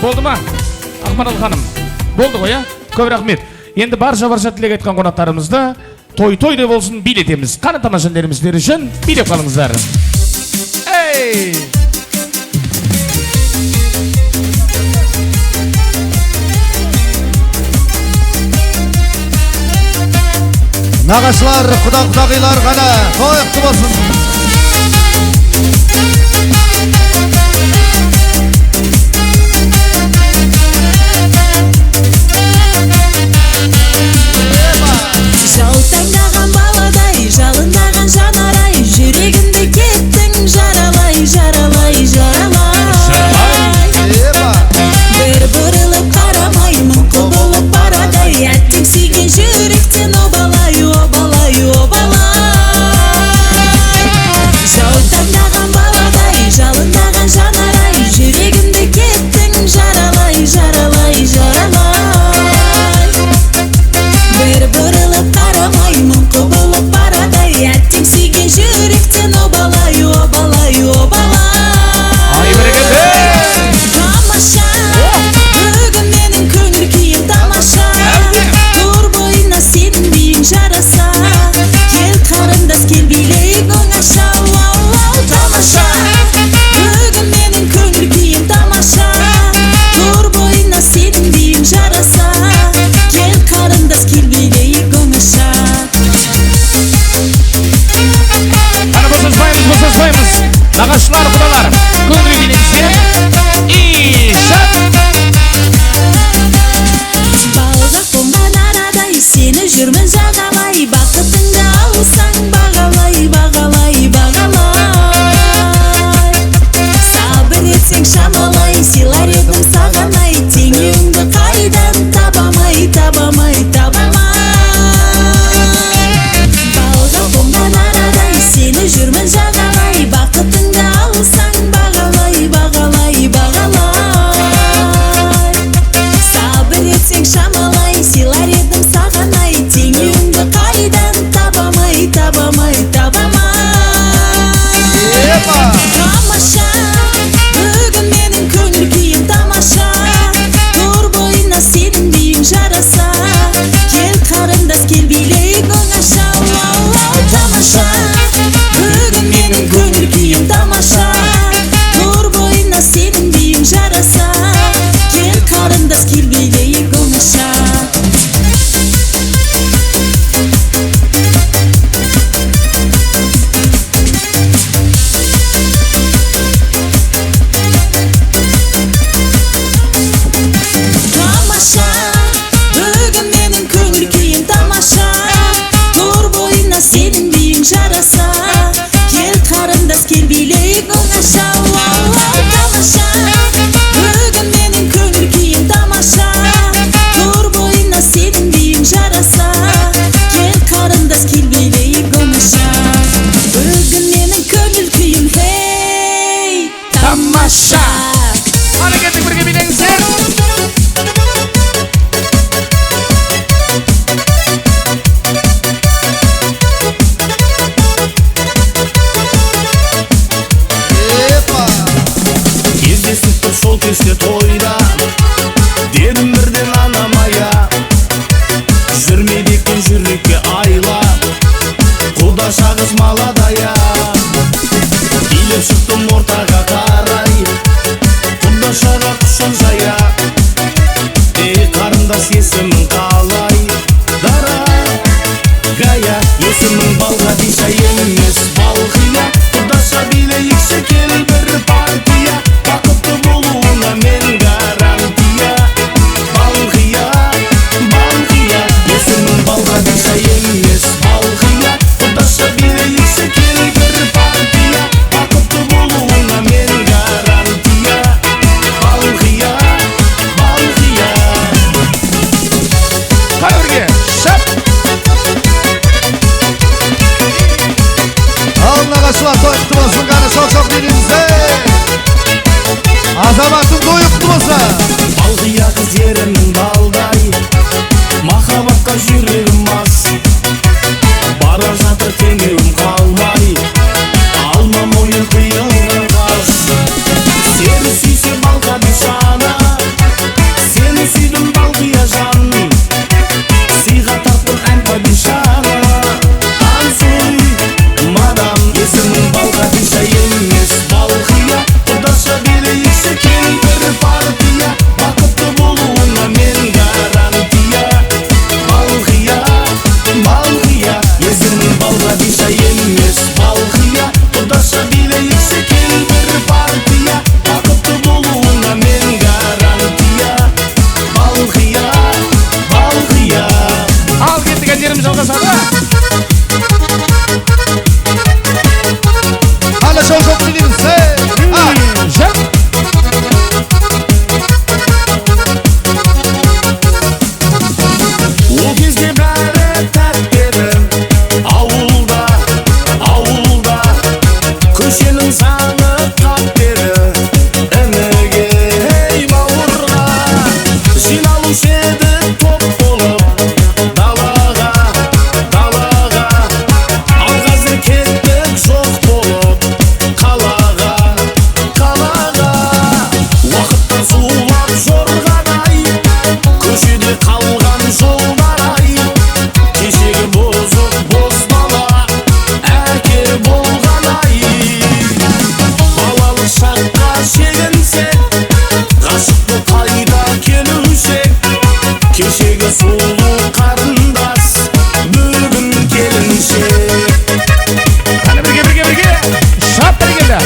Болды ма? Ақмарал ханым. Болды ғой, а? Көп рахмет. Енді барша тілек айтқан қонақтарымызды той-тойдай болсын билетеміз. Қаны тамаша әндеріміздер үшін билеп қалыңыздар. Ей! Нағашылар, құда-құдағилар ғана тойықты болсын. Жалтаңдаған баладай, жалындаған жанарай, жүрегімді кеттің жаралай, жаралай, жаралай. Бір бұрылып қара Құрдаша қыз маладая Билеп шықтым ортаға қарай Құрдашаға құшан жая Ей қарындас есімің қалай Дара Гая есімің Балғадиша емес Балқия Құрдаша билейікші кел бір партия Бақытты болуына мен гарантия Балқия Балқия есімің Балғадиша емес Балқия Құрдаша билейікші кел бір партия Бақытты болуына мен гарантия Балқия Балқия Қайырге, шап! Алдына қашылар той құтты болсын ғана шоқ-шоқ денімізде. Азаматтың тойы құтты болсын. Балқия қыз ерінің балдай Махаббатқа жүрегім мас Бара жатыр теңеуім қалмай Алма мойын қиылған қас Сені сүйсе Балқадишана Сені сүйдім Балқия жан Сыйға тарттым ән падишана Ансуй мадам Есімің Балқадиша емес Балқия Құрдаша билейікші кел бір партия Бақытты болуына мен гарантия Балқия Балқия есімің Балқадиша емес Балқия Құрдаша билейікші кел бір партия Бақытты болуына мен гарантия Балқия Балқия Ал кеттік әндеріміз жалғасады. Қана шоқ-шоқ денімізде. Жап! Ол кезде бәрі тәтті еді Ауылда, ауылда Көшенің заңы қап еді Ініге, ей бауырға Жиналушы еді топ болып Далаға, далаға Ал қазір кеттік жоқ болып Қалаға, қалаға Уақыттан зулап жорғадай Көшеде қалған жолдар-ай Кешегі бозық боз бала Әке болған-ай Балалық шаққа шегінсек Ғашықты қайда келушек Кешегі сұлу қарындас Бүгін келіншек Қане бірге. Шап біргелді.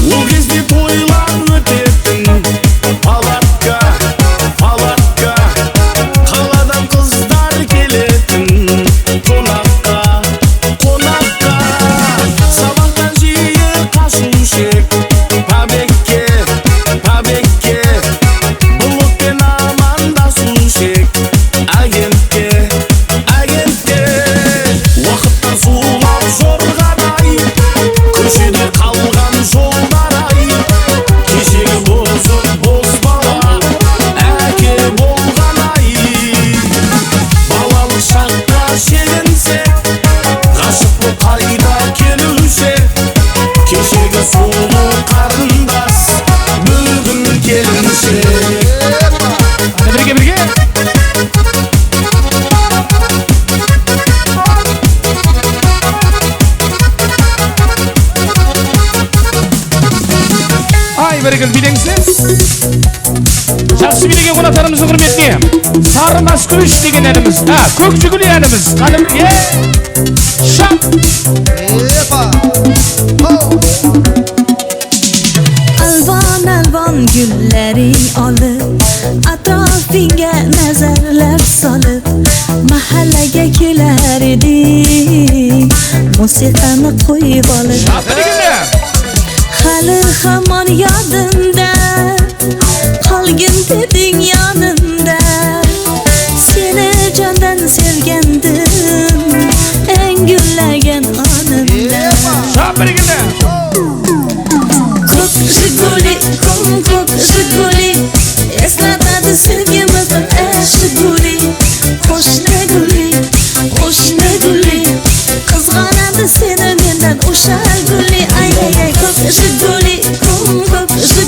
Ол кезде тойлар өтетін Палатка, палатка Қаладан қыздар келетін Қонаққа, қонаққа Сабақтан жиі қашушек Побекке, побекке Бұлықпен амандасушек Агентке, агентке Уақыттан зулап жорғадай Көшеде қалған жолдар-ай Кешегі бозық боз бала Әке болған-ай Балалық шаққа шегінсек Ғашықты қайда келушек Кешегі сұлу қарындас Бүгін келіншек Қане бірге. Ай, бәрекел билеңсіз. Жақсы билеген қонақтарымыздың құрметіне Сары Москвич деген әніміз, көк жүгілі әніміз. Қане бірге. Шап! Alvan alvan gulleri alıp Atrafingga nazarlar solib Mahallaga kelar edik Musiqani qo'yib olib Hali hamon yodimda Qolgin deding yonimda Seni jondan sevgandim Eng gullagan onimda Ko'k Jiguli, ko'k Jiguli Eslatadi sevgimizni Jiguli Qo'shni guli, qo'shni guli Qizg'anadi seni mendan o'sha guli Ay ay ay ko'k Jiguli, ko'k Jiguli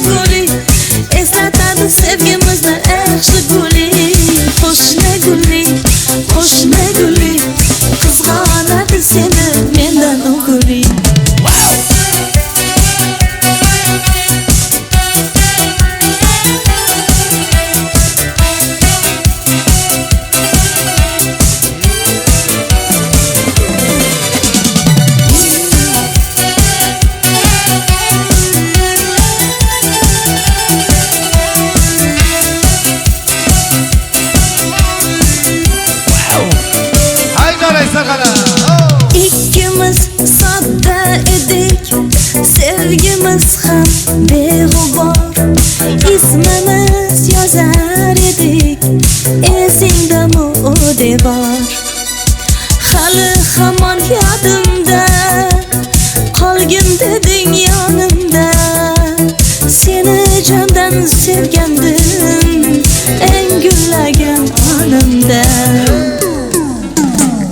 candan sevgendim en gülegen anımda.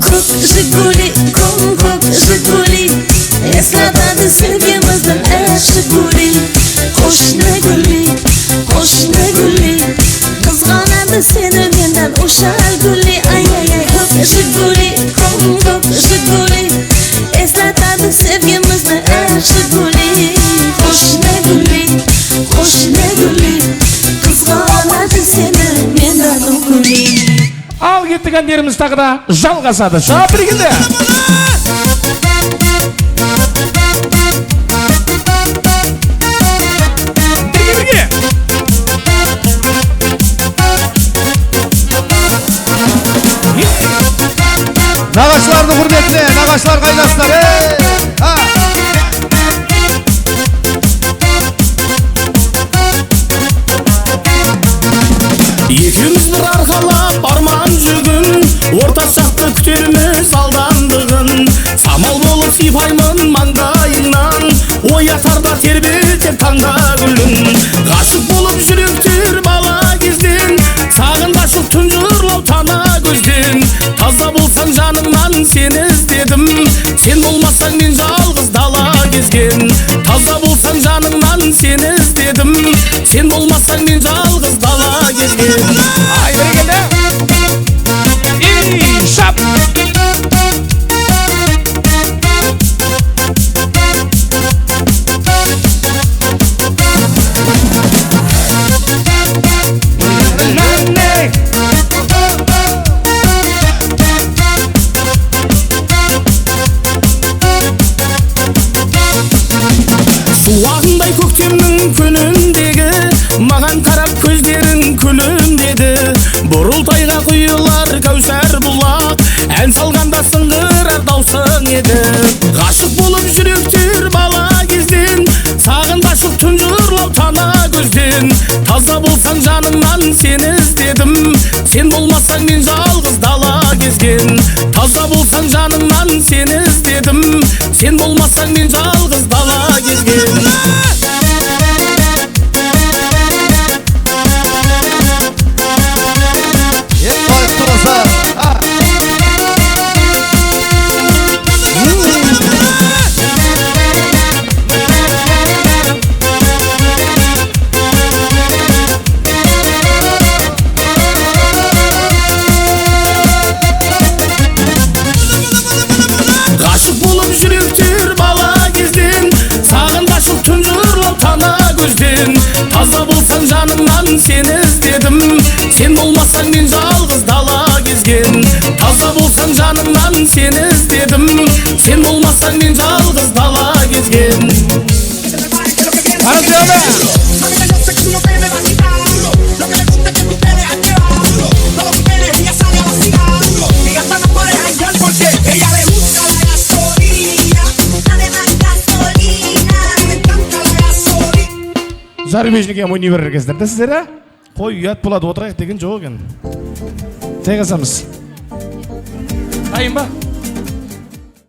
Kok Jiguli, kok Jiguli, eslatadı sevgimizden Jiguli. Hoş ne guli, hoş ne guli, kızganadı seni benden uşal guli. Ay ay ay, kok Jiguli, kok Jiguli, eslatadı sevgimizden Jiguli. Hoş ne guli, hoş ne guli, kızganadı seni benden guli. Al kettik әндеріміз тағы да жалғасады. Шап біргенде. Бірге. Nağaçlarını hürmetine, nağaçlar kaynasınlar. Ha. Екеуміз бір арқалап арман жүгін, орта шақты күтерміз алдандығын. Самал болып сипаймын маңдайыңнан, оятарда тербетіп таңда гүлін. Ғашық болып жүректер бала кезден, сағынғашық тұнжырлау тана көзден. Таза болсаң жаныңнан сені іздедім, сен болмасаң мен жалғыз дала кезген. Таза болсаң жаныңнан сені іздедім, сен болмасаң мен жалғыз дала кезген. Ай біргенде. И шап. Суағындай көктемнің күніндегі, маған қарап көздерің күлімдеді. Бұрылтайға құйылар кәусар бұлақ, ән салғанда сыңғырар даусың еді. Ғашық болып жүректер бала кезден, сағынғашық тұнжырлау тана көзден. Таза болсаң жаныңнан сені іздедім, сен болмасаң мен жалғыз дала кезген. Таза болсаң жаныңнан сені іздедім, сен болмасаң мен жалғыз дала кезген. Ғашық болып жүректер бала кезден, сағынғашық тұнжырлау тана көзден. Таза болсаң жаныңнан сені іздедім, сен болмасаң мен жалғыз дала кезген. Таза болсаң жаныңнан сені іздедім, сен болмасаң мен жалғыз дала кезген. Зарубежник ем ойнай берер кездерде сіздер, қой ұят болады отырайық деген жоқ екен. Тайғасамыз. Дайын ба?